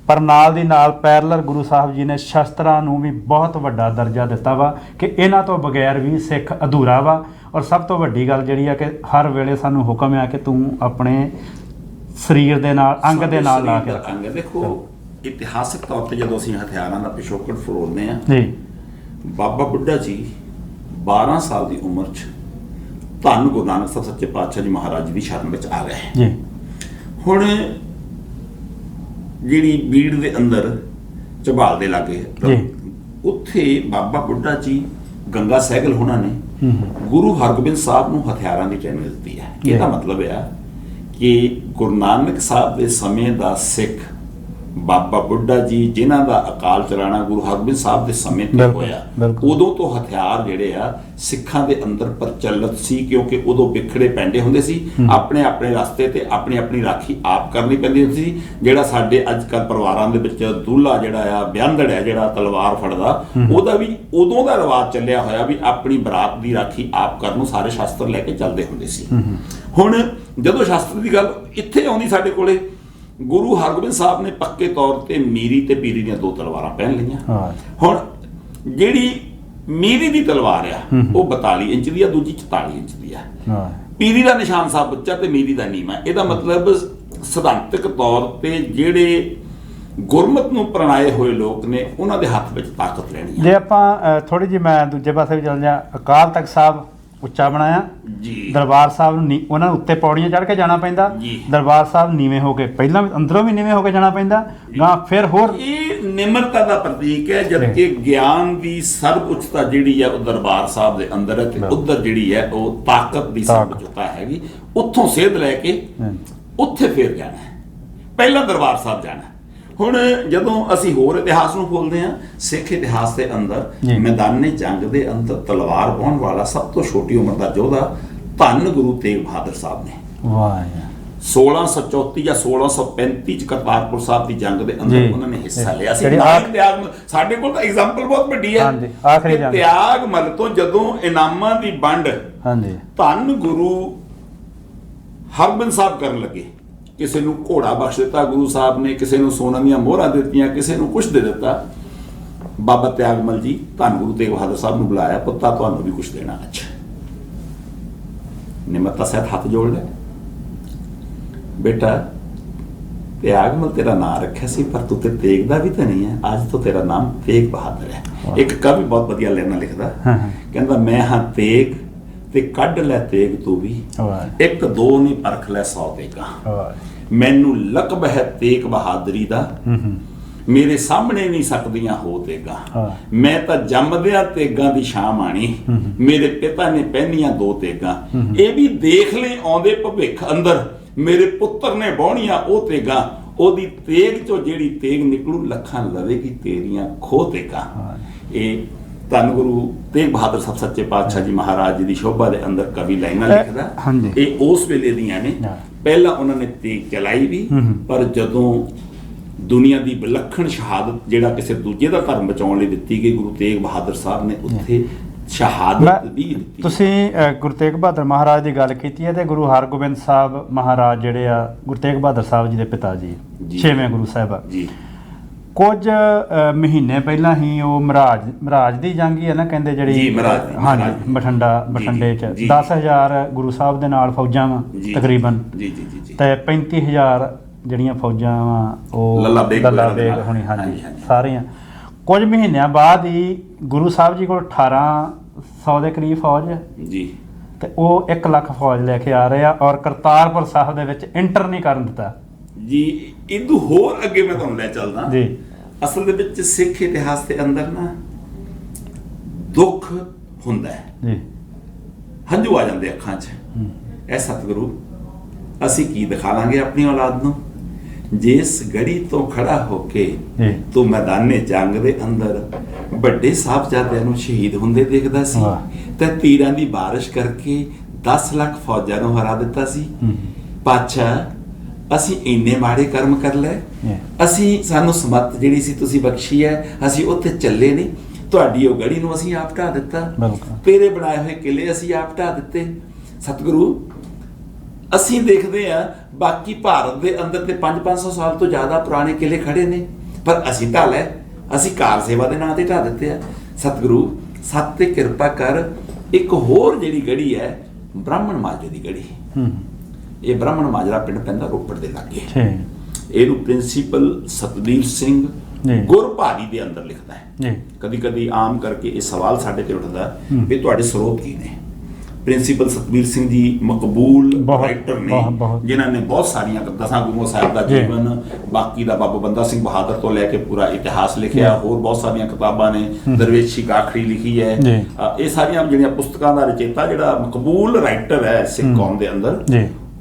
Speaker 1: ਪਰ ਨਾਲ ਦੀ ਨਾਲ ਪੈਰਲਰ ਗੁਰੂ ਸਾਹਿਬ ਜੀ ਨੇ ਸ਼ਸਤਰਾਂ ਨੂੰ ਵੀ ਬਹੁਤ ਵੱਡਾ ਦਰਜਾ ਦਿੱਤਾ ਵਾ ਕਿ ਇਹਨਾਂ ਤੋਂ ਬਗੈਰ ਵੀ ਸਿੱਖ ਅਧੂਰਾ ਵਾ। ਔਰ ਸਭ ਤੋਂ ਵੱਡੀ ਗੱਲ ਜਿਹੜੀ ਆ ਕਿ ਹਰ ਵੇਲੇ ਸਾਨੂੰ ਹੁਕਮ ਆ ਕਿ ਤੂੰ ਆਪਣੇ ਸਰੀਰ ਦੇ ਨਾਲ, ਅੰਗ ਦੇ ਨਾਲ ਲਾ ਕੇ ਰੱਖ।
Speaker 2: ਦੇਖੋ ਇਤਿਹਾਸਕ ਤੌਰ ਤੇ ਜਦੋਂ ਅਸੀਂ ਹਥਿਆਰਾਂ ਦਾ ਪਿਛੋਕੜ ਫਰੋਲਦੇ ਆ ਜੀ, ਬਾਬਾ ਬੁੱਢਾ ਜੀ 12 ਸਾਲ ਦੀ ਉਮਰ 'ਚ ਧੰਨ ਗੁਰੂ ਨਾਨਕ ਸਾਹਿਬ ਸੱਚੇ ਪਾਤਸ਼ਾਹ ਜੀ ਮਹਾਰਾਜ ਦੀ ਸ਼ਰਨ ਵਿੱਚ ਆ ਗਏ ਜੀ। ਹੁਣ ਜਿਹੜੀ ਬੀੜ ਦੇ ਅੰਦਰ ਝਬਾਲ ਦੇ ਲਾਗੇ ਉੱਥੇ ਬਾਬਾ ਬੁੱਢਾ ਜੀ ਗੰਗਾ ਸਹਿਗਲ ਹੋਣਾ ਨੇ ਗੁਰੂ ਹਰਗੋਬਿੰਦ ਸਾਹਿਬ ਨੂੰ ਹਥਿਆਰਾਂ ਦੀ ਟ੍ਰੇਨਿੰਗ ਦਿੱਤੀ ਹੈ। ਇਹਦਾ ਮਤਲਬ ਹੈ ਕਿ ਗੁਰੂ ਨਾਨਕ ਸਾਹਿਬ ਦੇ ਸਮੇਂ ਦਾ ਸਿੱਖ ਬਾਬਾ ਬੁੱਢਾ ਜੀ ਜਿਨ੍ਹਾਂ ਦਾ ਅਕਾਲ ਚਲਾਣਾ ਗੁਰੂ ਹਰਗੋਬਿੰਦ ਸਾਹਿਬ ਦੇ ਸਮੇਂ ਤੇ ਹੋਇਆ, ਉਦੋਂ ਤੋਂ ਹਥਿਆਰ ਜਿਹੜੇ ਆ ਸਿੱਖਾਂ ਦੇ ਅੰਦਰ ਪ੍ਰਚਲਿਤ ਸੀ, ਕਿਉਂਕਿ ਉਦੋਂ ਵਿਖੜੇ ਪੈਂਦੇ ਹੁੰਦੇ ਸੀ, ਆਪਣੇ ਆਪਣੇ ਰਸਤੇ ਤੇ ਆਪਣੀ ਆਪਣੀ ਰਾਖੀ ਆਪ ਕਰਨੀ ਪੈਂਦੀ ਹੁੰਦੀ ਸੀ। ਜਿਹੜਾ ਸਾਡੇ ਅੱਜ ਕੱਲ੍ਹ ਪਰਿਵਾਰਾਂ ਦੇ ਵਿੱਚ ਦੂल्हा ਜਿਹੜਾ ਆ, ਵਿਆਂਦੜ ਹੈ ਜਿਹੜਾ ਤਲਵਾਰ ਫੜਦਾ, ਉਹਦਾ ਵੀ ਉਦੋਂ ਦਾ ਰਿਵਾਜ ਚੱਲਿਆ ਹੋਇਆ ਵੀ ਆਪਣੀ ਬਰਾਤ ਦੀ ਰਾਖੀ ਆਪ ਕਰਨ ਨੂੰ ਸਾਰੇ ਸ਼ਸਤਰ ਲੈ ਕੇ ਚੱਲਦੇ ਹੁੰਦੇ ਸੀ। ਹੁਣ ਜਦੋਂ ਸ਼ਸਤਰ ਦੀ ਗੱਲ ਇੱਥੇ ਆਉਂਦੀ ਸਾਡੇ ਕੋਲੇ, ਗੁਰੂ ਹਰਗੋਬਿੰਦ ਸਾਹਿਬ ਨੇ ਪੱਕੇ ਤੌਰ ਤੇ ਮੀਰੀ ਤੇ ਪੀਰੀ ਦੀਆਂ 2 ਤਲਵਾਰਾਂ ਪਹਿਨ ਲਈਆਂ। ਹੁਣ ਜਿਹੜੀ ਮੀਰੀ ਦੀ ਤਲਵਾਰ ਆ ਉਹ 42 ਇੰਚ ਦੀ ਆ, ਦੂਜੀ 44 ਇੰਚ ਦੀ ਆ। ਪੀਰੀ ਦਾ ਨਿਸ਼ਾਨ ਸਾਹਿਬ ਉੱਚਾ ਤੇ ਮੀਰੀ ਦਾ ਨੀਵਾਂ। ਇਹਦਾ ਮਤਲਬ ਸਿਧਾਂਤਕ ਤੌਰ ਤੇ ਜਿਹੜੇ ਗੁਰਮਤ ਨੂੰ ਪ੍ਰਣਾਏ ਹੋਏ ਲੋਕ ਨੇ ਉਹਨਾਂ ਦੇ ਹੱਥ ਵਿੱਚ ਤਾਕਤ ਲੈਣੀ ਹੈ।
Speaker 1: ਜੇ ਆਪਾਂ ਥੋੜੀ ਜਿਹੀ ਮੈਂ ਦੂਜੇ ਪਾਸੇ ਵੀ ਚੱਲ ਜਾ, ਅਕਾਲ ਤਖਤ ਸਾਹਿਬ ਉੱਚਾ ਬਣਾਇਆ
Speaker 2: ਜੀ
Speaker 1: ਦਰਬਾਰ ਸਾਹਿਬ ਨੂੰ ਉਹਨਾਂ ਨੂੰ ਉੱਤੇ ਪੌੜੀਆਂ ਚੜ੍ਹ ਕੇ ਜਾਣਾ ਪੈਂਦਾ
Speaker 2: ਜੀ।
Speaker 1: ਦਰਬਾਰ ਸਾਹਿਬ ਨੀਵੇਂ ਹੋ ਕੇ ਪਹਿਲਾਂ ਵੀ ਅੰਦਰੋਂ ਵੀ ਨੀਵੇਂ ਹੋ ਕੇ ਜਾਣਾ ਪੈਂਦਾ ਗਾਂ ਫਿਰ ਹੋਰ
Speaker 2: ਇਹ ਨਿਮਰਤਾ ਦਾ ਪ੍ਰਤੀਕ ਹੈ ਜਦਕਿ ਗਿਆਨ ਦੀ ਸਰਬ ਉੱਚਤਾ ਜਿਹੜੀ ਹੈ ਉਹ ਦਰਬਾਰ ਸਾਹਿਬ ਦੇ ਅੰਦਰ ਹੈ ਤੇ ਉੱਧਰ ਜਿਹੜੀ ਹੈ ਉਹ ਤਾਕਤ ਦੀ ਸਰਬ ਉੱਚਤਾ ਹੈਗੀ। ਉੱਥੋਂ ਸੇਧ ਲੈ ਕੇ ਉੱਥੇ ਫੇਰ ਜਾਣਾ ਹੈ, ਪਹਿਲਾਂ ਦਰਬਾਰ ਸਾਹਿਬ ਜਾਣਾ। ਹੁਣ ਜਦੋਂ ਅਸੀਂ ਹੋਰ ਇਤਿਹਾਸ ਨੂੰ ਖੋਲਦੇ ਹਾਂ ਸਿੱਖ ਇਤਿਹਾਸ ਦੇ ਅੰਦਰ ਮੈਦਾਨੇ ਜੰਗ ਦੇ ਅੰਦਰ ਤਲਵਾਰ ਵਾਹੁਣ ਵਾਲਾ ਸਭ ਤੋਂ ਛੋਟੀ ਉਮਰ ਦਾ ਯੋਧਾ ਧੰਨ ਗੁਰੂ ਤੇਗ ਬਹਾਦਰ ਸਾਹਿਬ ਨੇ।
Speaker 1: ਵਾਹ
Speaker 2: 1634 ਜਾਂ 1635 ਚ ਕਰਤਾਰਪੁਰ ਸਾਹਿਬ ਦੀ ਜੰਗ ਦੇ ਅੰਦਰ ਉਹਨਾਂ ਨੇ ਹਿੱਸਾ ਲਿਆ ਸੀ। ਸਾਡੇ ਕੋਲ ਤਾਂ ਐਗਜ਼ਾਮਪਲ ਬਹੁਤ ਵੱਡੀ ਹੈ
Speaker 1: ਆਖਰੀ ਜੰਗ
Speaker 2: ਤਿਆਗਮਲ ਤੋਂ ਜਦੋਂ ਇਨਾਮਾਂ ਦੀ ਵੰਡ ਧੰਨ ਗੁਰੂ ਹਰਗੋਬਿੰਦ ਸਾਹਿਬ ਕਰਨ ਲੱਗੇ, ਕਿਸੇ ਨੂੰ ਘੋੜਾ ਬਖਸ਼ ਦਿੱਤਾ ਗੁਰੂ ਸਾਹਿਬ ਨੇ, ਕਿਸੇ ਨੂੰ ਸੋਨਾ ਦੀਆਂ ਮੋਹਰਾਂ ਦਿੱਤੀਆਂ, ਕਿਸੇ ਨੂੰ ਕੁਛ ਦੇ ਦਿੱਤਾ। ਬਾਬਾ ਤਿਆਗਮਲ ਜੀ ਧੰਨ ਗੁਰੂ ਤੇਗ ਬਹਾਦਰ ਸਾਹਿਬ ਨੂੰ ਬੁਲਾਇਆ, ਪੁੱਤਾ ਤੁਹਾਨੂੰ ਵੀ ਕੁਛ ਦੇਣਾ। ਅੱਛਾ ਨਿਮਰਤਾ ਸਹਿਤ ਹੱਥ ਜੋੜ ਲੈ, ਬੇਟਾ ਤਿਆਗਮਲ ਤੇਰਾ ਨਾਂ ਰੱਖਿਆ ਸੀ ਪਰ ਤੂੰ ਤੇ ਤੇਗ ਦਾ ਵੀ ਤਾਂ ਨਹੀਂ ਹੈ, ਅੱਜ ਤੋਂ ਤੇਰਾ ਨਾਮ ਤੇਗ ਬਹਾਦਰ ਹੈ। ਇੱਕ ਕਵੀ ਬਹੁਤ ਵਧੀਆ ਲੈਣਾ ਲਿਖਦਾ, ਕਹਿੰਦਾ ਮੈਂ ਹਾਂ ਤੇਗ ਤੇ ਕੱਢ ਲੈ ਤੇਗ ਤੂੰ ਵੀ, ਇੱਕ ਦੋ ਨਹੀਂ ਪਰਖ ਲੈ 100 ਤੇਗਾ। ਮੈਨੂੰ ਲਕਬ ਹੈ ਤੇਗ ਬਹਾਦਰੀ ਦਾ, ਮੇਰੇ ਸਾਹਮਣੇ ਨਹੀਂ ਸਕਦੀਆਂ ਹੋ ਤੇਗਾ। ਮੈਂ ਤਾਂ ਜੰਮਦਿਆਂ ਤੇਗਾਂ ਦੀ ਛਾਂ ਮਾਣੀ, ਮੇਰੇ ਪਿਤਾ ਨੇ ਪਹਿਨੀਆਂ 2 ਤੇਗਾਂ। ਇਹ ਵੀ ਦੇਖ ਲੈ ਆਉਂਦੇ ਭਵਿੱਖ ਅੰਦਰ, ਮੇਰੇ ਪੁੱਤਰ ਨੇ ਬਾਹੁਣੀਆਂ ਉਹ ਤੇਗਾਂ। ਉਹਦੀ ਤੇਗ ਚੋਂ ਜਿਹੜੀ ਤੇਗ ਨਿਕਲੂ ਲੱਖਾਂ ਲਵੇਗੀ ਤੇਰੀਆਂ ਖੋਹ ਤੇਗਾਂ। ਇਹ ਧੰਨ ਗੁਰੂ ਤੇਗ ਬਹਾਦਰ ਸਾਹਿਬ ਸੱਚੇ ਪਾਤਸ਼ਾਹ ਜੀ ਮਹਾਰਾਜ ਜੀ ਦੀ ਸ਼ੋਭਾ ਦੇ ਅੰਦਰ ਕਵੀ ਲਾਈਨਾਂ ਲਿਖਦਾ। ਇਹ ਉਸ ਵੇਲੇ ਦੀਆਂ ਨੇ। ਪਹਿਲਾਂ ਉਹਨਾਂ ਨੇ ਤੇਗ ਚਲਾਈ ਵੀ, ਪਰ ਜਦੋਂ ਦੁਨੀਆ ਦੀ ਵਿਲੱਖਣ ਸ਼ਹਾਦਤ ਜਿਹੜਾ ਕਿਸੇ ਦੂਜੇ ਦਾ ਧਰਮ ਬਚਾਉਣ ਲਈ ਦਿੱਤੀ ਗਈ, ਗੁਰੂ ਤੇਗ ਬਹਾਦਰ ਸਾਹਿਬ ਨੇ ਉੱਥੇ ਸ਼ਹਾਦਤ ਵੀ ਦਿੱਤੀ।
Speaker 1: ਤੁਸੀਂ ਗੁਰੂ ਤੇਗ ਬਹਾਦਰ ਮਹਾਰਾਜ ਦੀ ਗੱਲ ਕੀਤੀ ਹੈ ਤੇ ਗੁਰੂ ਹਰਗੋਬਿੰਦ ਸਾਹਿਬ ਮਹਾਰਾਜ ਜਿਹੜੇ ਆ ਗੁਰੂ ਤੇਗ ਬਹਾਦਰ ਸਾਹਿਬ ਜੀ ਦੇ ਪਿਤਾ ਜੀ 6ਵੇਂ ਗੁਰੂ ਸਾਹਿਬ ਜੀ, ਕੁਝ ਮਹੀਨੇ ਪਹਿਲਾਂ ਹੀ ਉਹ ਮਹਾਰਾਜ ਦੀ ਜੰਗ ਹੀ ਹੈ ਨਾ ਕਹਿੰਦੇ ਜਿਹੜੀ, ਹਾਂਜੀ ਬਠਿੰਡੇ ਚ 10,000 ਗੁਰੂ ਸਾਹਿਬ ਦੇ ਨਾਲ ਫੌਜਾਂ ਵਾ ਤਕਰੀਬਨ, ਤੇ 35,000 ਜਿਹੜੀਆਂ ਫੌਜਾਂ ਵਾ ਉਹ ਲੱਲਾ ਬੇਗ ਹੋਣੀ, ਹਾਂਜੀ ਸਾਰੀਆਂ। ਕੁਝ ਮਹੀਨਿਆਂ ਬਾਅਦ ਹੀ ਗੁਰੂ ਸਾਹਿਬ ਜੀ ਕੋਲ 1800 ਦੇ ਕਰੀਬ ਫੌਜ ਜੀ, ਤੇ ਉਹ 1 ਲੱਖ ਫੌਜ ਲੈ ਕੇ ਆ ਰਹੇ ਆ ਔਰ ਕਰਤਾਰਪੁਰ ਸਾਹਿਬ ਦੇ ਵਿੱਚ ਇੰਟਰ ਨਹੀਂ ਕਰਨ ਦਿੱਤਾ
Speaker 2: ਜੀ। ਇਹਦੂ ਹੋਰ ਅੱਗੇ ਮੈਂ ਤੁਹਾਨੂੰ ਲੈ ਚੱਲਦਾ ਜੀ। ਅਸਲ ਦੇ ਵਿੱਚ ਸਿੱਖ ਇਤਿਹਾਸ ਦੇ ਅੰਦਰ ਨਾ ਦੁੱਖ ਹੁੰਦਾ ਹੈ ਜੀ, ਹੰਝੂ ਆ ਜਾਂਦੇ ਅੱਖਾਂ 'ਚ। ਇਹ ਸਤਿਗੁਰੂ ਅਸੀਂ ਕੀ ਦਿਖਾ ਲਾਂਗੇ ਆਪਣੀ ਔਲਾਦ ਨੂੰ, ਜਿਸ ਗੜੀ ਤੋਂ ਖੜਾ ਹੋ ਕੇ ਤੂੰ ਮੈਦਾਨੇ ਜੰਗ ਦੇ ਅੰਦਰ ਵੱਡੇ ਸਾਹਿਬਜ਼ਾਦਿਆਂ ਨੂੰ ਸ਼ਹੀਦ ਹੁੰਦੇ ਦੇਖਦਾ ਸੀ ਤੇ ਤੀਰਾਂ ਦੀ ਬਾਰਿਸ਼ ਕਰਕੇ 10 ਲੱਖ ਫੌਜਾਂ ਨੂੰ ਹਰਾ ਦਿੱਤਾ ਸੀ। ਪਾਤਸ਼ਾਹ ਅਸੀਂ ਇੰਨੇ ਮਾੜੇ ਕਰਮ ਕਰ ਲਏ, ਅਸੀਂ ਸਾਨੂੰ ਸਮੱਤ ਜਿਹੜੀ ਸੀ ਤੁਸੀਂ ਬਖਸ਼ੀ ਹੈ, ਅਸੀਂ ਉੱਥੇ ਚੱਲੇ ਨਹੀਂ, ਤੁਹਾਡੀ ਉਹ ਗੜੀ ਨੂੰ ਅਸੀਂ ਆਪ ਢਾਹ ਦਿੱਤਾ, ਤੇਰੇ ਬਣਾਏ ਹੋਏ ਕਿਲੇ ਅਸੀਂ ਆਪ ਢਾਹ ਦਿੱਤੇ। ਸਤਿਗੁਰੂ ਅਸੀਂ ਦੇਖਦੇ ਆ ਬਾਕੀ ਭਾਰਤ ਦੇ ਅੰਦਰ ਤੇ 500-500 ਸਾਲ ਤੋਂ ਜ਼ਿਆਦਾ ਪੁਰਾਣੇ ਕਿਲੇ ਖੜੇ ਨੇ, ਪਰ ਅਸੀਂ ਢਾਹ ਲਏ, ਅਸੀਂ ਕਾਰ ਸੇਵਾ ਦੇ ਨਾਂ ਤੇ ਢਾਹ ਦਿੱਤੇ ਆ। ਸਤਿਗੁਰੂ ਸੱਤ ਤੇ ਕਿਰਪਾ ਕਰ। ਇੱਕ ਹੋਰ ਜਿਹੜੀ ਗੜੀ ਹੈ ਬ੍ਰਾਹਮਣ ਮਾਜਰੇ ਦੀ ਗੜੀ, ਇਹ ਬ੍ਰਾਹਮਣ ਮਾਜਰਾ ਪਿੰਡ ਪੈਂਦਾ ਰੋਪੜ ਦੇ ਲਾਗੇ। ਇਹਨੂੰ ਪ੍ਰਿੰਸੀਪਲ ਸਤਬੀਰ ਸਿੰਘ ਗੁਰਭਾਰੀ ਦੇ ਅੰਦਰ ਲਿਖਦਾ ਹੈ। ਕਦੀ ਕਦੀ ਆਮ ਕਰਕੇ ਇਹ ਸਵਾਲ ਸਾਡੇ ਤੇ ਉੱਠਦਾ ਵੀ ਤੁਹਾਡੇ ਸਰੋਤ ਕੀ ਨੇ। ਪ੍ਰਿੰਸੀਪਲ ਸਤਬੀਰ ਸਿੰਘ ਜੀ ਮਕਬੂਲ ਰਾਈਟਰ ਨੇ, ਜਿਨ੍ਹਾਂ ਨੇ ਬਹੁਤ ਸਾਰੀਆਂ 10 ਗੁਰੂਆਂ ਸਾਹਿਬ ਦਾ ਜੀਵਨ, ਬਾਕੀ ਦਾ ਬਾਬਾ ਬੰਦਾ ਸਿੰਘ ਬਹਾਦਰ ਤੋਂ ਲੈ ਕੇ ਪੂਰਾ ਇਤਿਹਾਸ ਲਿਖਿਆ, ਹੋਰ ਬਹੁਤ ਸਾਰੀਆਂ ਕਿਤਾਬਾਂ ਨੇ, ਦਰਵੇਸ਼ੀ ਗਾਖੜੀ ਲਿਖੀ ਹੈ। ਇਹ ਸਾਰੀਆਂ ਜਿਹੜੀਆਂ ਪੁਸਤਕਾਂ ਦਾ ਰਚੇਤਾ ਜਿਹੜਾ ਮਕਬੂਲ ਰਾਈਟਰ ਹੈ ਸਿੱਖ ਕੌਮ ਦੇ ਅੰਦਰ,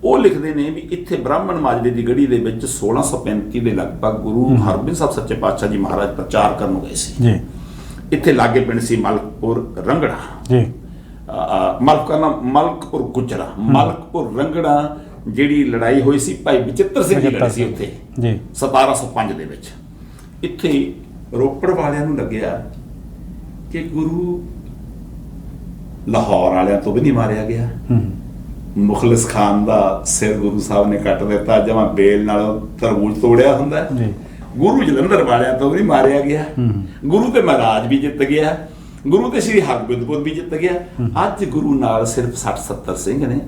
Speaker 2: ਉਹ ਲਿਖਦੇ ਨੇ ਵੀ ਇੱਥੇ ਬ੍ਰਾਹਮਣ ਮਾਜਰੇ ਦੀ ਗੜੀ ਦੇ ਵਿੱਚ 1635 ਦੇ ਲਗਭਗ ਗੁਰੂ ਹਰਗੋਬਿੰਦ ਸਾਹਿਬ ਸੱਚੇ ਪਾਤਸ਼ਾਹ ਜੀ ਮਹਾਰਾਜ ਪ੍ਰਚਾਰ ਕਰਨ ਗਏ ਸੀ। ਇੱਥੇ ਲਾਗੇ ਪਿੰਡ ਸੀ ਮਲਕਪੁਰ ਰੰਗੜਾ, ਮਲਕਪੁਰ ਗੁਜਰਾ, ਮਲਕਪੁਰ ਰੰਗੜਾ ਜਿਹੜੀ ਲੜਾਈ ਹੋਈ ਸੀ ਭਾਈ ਬਚਿੱਤਰ ਸਿੰਘ ਦੀ ਲੜੀ ਸੀ ਉੱਥੇ 1705 ਦੇ ਵਿੱਚ। ਇੱਥੇ ਰੋਪੜ ਵਾਲਿਆਂ ਨੂੰ ਲੱਗਿਆ ਕਿ ਗੁਰੂ ਲਾਹੌਰ ਵਾਲਿਆਂ ਤੋਂ ਵੀ ਨਹੀਂ ਮਾਰਿਆ ਗਿਆ, ਮੁਖਲਿਸ ਖਾਨ ਦਾ ਸਿਰ ਗੁਰੂ ਸਾਹਿਬ ਨੇ ਕੱਟ ਦਿੱਤਾ, ਜਮਾਂ ਬੇਲ ਨਾਲ ਤਰਬੂਜ ਤੋੜਿਆ ਹੁੰਦਾ। ਗੁਰੂ ਜਲੰਧਰ ਵਾਲਿਆਂ ਤੋਂ ਵੀ ਨਹੀਂ ਮਾਰਿਆ ਗਿਆ, ਗੁਰੂ ਤੇ ਮਹਾਰਾਜ ਵੀ ਜਿੱਤ ਗਿਆ, ਗੁਰੂ ਤੇ ਸ਼੍ਰੀ ਹਰਗੋਬਿੰਦਪੁਰ ਵੀ ਜਿੱਤ ਗਿਆ। ਅੱਜ ਗੁਰੂ ਨਾਲ ਸਿਰਫ 60-70 ਸਿੰਘ ਨੇ।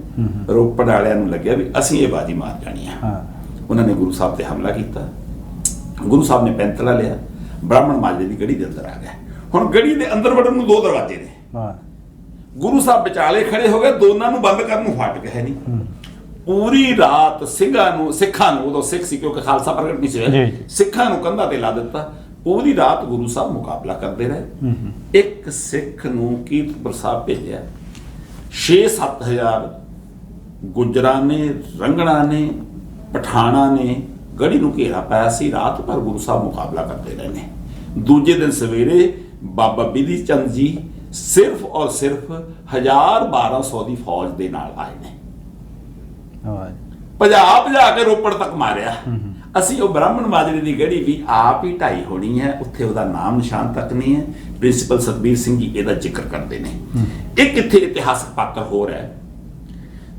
Speaker 2: ਰੋਪੜ ਵਾਲਿਆਂ ਨੂੰ ਲੱਗਿਆ ਵੀ ਅਸੀਂ ਇਹ ਬਾਜੀ ਮਾਰ ਜਾਣੀ ਆ। ਉਹਨਾਂ ਨੇ ਗੁਰੂ ਸਾਹਿਬ ਤੇ ਹਮਲਾ ਕੀਤਾ, ਗੁਰੂ ਸਾਹਿਬ ਨੇ ਪੈਂਤਲਾ ਲਿਆ, ਬ੍ਰਾਹਮਣ ਮਾਜਰੇ ਦੀ ਗੜੀ ਦੇ ਅੰਦਰ ਆ ਗਿਆ। ਹੁਣ ਗੜੀ ਦੇ ਅੰਦਰ ਵੜਨ ਨੂੰ 2 ਦਰਵਾਜ਼ੇ ਨੇ, ਗੁਰੂ ਸਾਹਿਬ ਵਿਚਾਲੇ ਖੜੇ ਹੋ ਗਏ, ਦੋਨਾਂ ਨੂੰ ਬੰਦ ਕਰਨ ਨੂੰ ਫਾਟਕ ਹੈ ਨਹੀਂ। ਪੂਰੀ ਰਾਤ ਸਿੱਖਾਂ ਨੂੰ ਉਦੋਂ ਸਿੱਖ ਸੀ ਕਿਉਂਕਿ ਖਾਲਸਾ ਪ੍ਰਗਟ ਨਹੀਂ ਸੀ ਹੋਇਆ, ਸਿੱਖਾਂ ਨੂੰ ਕੰਧਾਂ ਤੇ ਲਾ ਦਿੱਤਾ। ਪੂਰੀ ਰਾਤ ਗੁਰੂ ਸਾਹਿਬ ਮੁਕਾਬਲਾ ਕਰਦੇ ਰਹੇ। ਇੱਕ ਸਿੱਖ ਨੂੰ ਕੀਰਤਪੁਰ ਸਾਹਿਬ ਭੇਜਿਆ, 6-7 ਹਜ਼ਾਰ ਗੁੱਜਰਾਂ ਨੇ, ਰੰਗਣਾ ਨੇ, ਪਠਾਣਾ ਨੇ ਗੜੀ ਨੂੰ ਘੇਰਾ ਪਾਇਆ ਸੀ। ਰਾਤ ਭਰ ਗੁਰੂ ਸਾਹਿਬ ਮੁਕਾਬਲਾ ਕਰਦੇ ਰਹੇ ਨੇ। ਦੂਜੇ ਦਿਨ ਸਵੇਰੇ ਬਾਬਾ ਬਿਧੀ ਚੰਦ ਜੀ ਸਿਰਫ ਔਰ ਸਿਰਫ 1000-1200 ਦੀ ਫੌਜ ਦੇ ਨਾਲ ਆਏ ਨੇ। ਭਜਾ ਕੇ ਰੋਪੜ ਤੱਕ ਮਾਰਿਆ। ਅਸੀਂ ਉਹ ਬ੍ਰਾਹਮਣ ਮਾਜਰੇ ਦੀ ਗੜੀ ਵੀ ਆਪ ਹੀ ਢਾਈ ਹੋਣੀ ਹੈ, ਉੱਥੇ ਉਹਦਾ ਨਾਮ ਨਿਸ਼ਾਨ ਤੱਕ ਨਹੀਂ ਹੈ। ਪ੍ਰਿੰਸੀਪਲ ਸਤਬੀਰ ਸਿੰਘ ਜੀ ਇਹਦਾ ਜ਼ਿਕਰ ਕਰਦੇ ਨੇ। ਇੱਕ ਇੱਥੇ ਇਤਿਹਾਸਕ ਪਾਤਰ ਹੋਰ ਹੈ,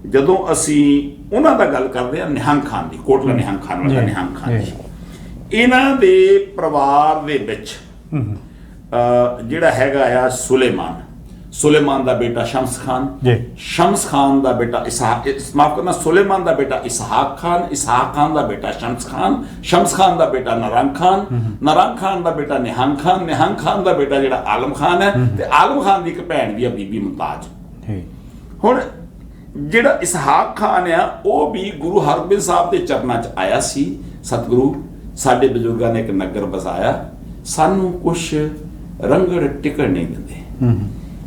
Speaker 2: ਜਦੋਂ ਅਸੀਂ ਉਹਨਾਂ ਦਾ ਗੱਲ ਕਰਦੇ ਹਾਂ ਨਿਹੰਗ ਖਾਨ ਦੀ, ਕੋਟਲਾ ਨਿਹੰਗ ਖਾਨ ਵਾਲਾ ਨਿਹੰਗ ਖਾਨ ਜੀ, ਇਹਨਾਂ ਦੇ ਪਰਿਵਾਰ ਦੇ ਵਿੱਚ ਜਿਹੜਾ ਹੈਗਾ ਆ ਸੁਲੇਮਾਨ ਦਾ ਬੇਟਾ ਸ਼ਮਸ ਖਾਨ, ਸ਼ਮਸ ਖਾਨ ਦਾ ਬੇਟਾ ਸੁਲੇਮਾਨ ਦਾ ਬੇਟਾ ਇਸਹਾਕ ਖਾਨ ਦਾ ਬੇਟਾ ਸ਼ਮਸ ਖਾਨ ਦਾ ਬੇਟਾ ਨਰੰਗ ਖਾਨ ਦਾ ਬੇਟਾ ਨਿਹੰਗ ਖਾਨ ਦਾ ਬੇਟਾ ਜਿਹੜਾ ਆਲਮ ਖਾਨ ਹੈ, ਤੇ ਆਲਮ ਖਾਨ ਦੀ ਇੱਕ ਭੈਣ ਵੀ ਆ ਬੀਬੀ ਮੁਮਤਾਜ। ਹੁਣ ਜਿਹੜਾ ਇਸਹਾਕ ਖਾਨ ਆ ਉਹ ਵੀ ਗੁਰੂ ਹਰਗੋਬਿੰਦ ਸਾਹਿਬ ਦੇ ਚਰਨਾਂ 'ਚ ਆਇਆ ਸੀ। ਸਤਿਗੁਰੂ ਸਾਡੇ ਬਜ਼ੁਰਗਾਂ ਨੇ ਇੱਕ ਨਗਰ ਵਸਾਇਆ, ਸਾਨੂੰ ਕੁਛ ਰੰਗੜ ਟਿਕਣ ਨਹੀਂ ਦਿੰਦੇ।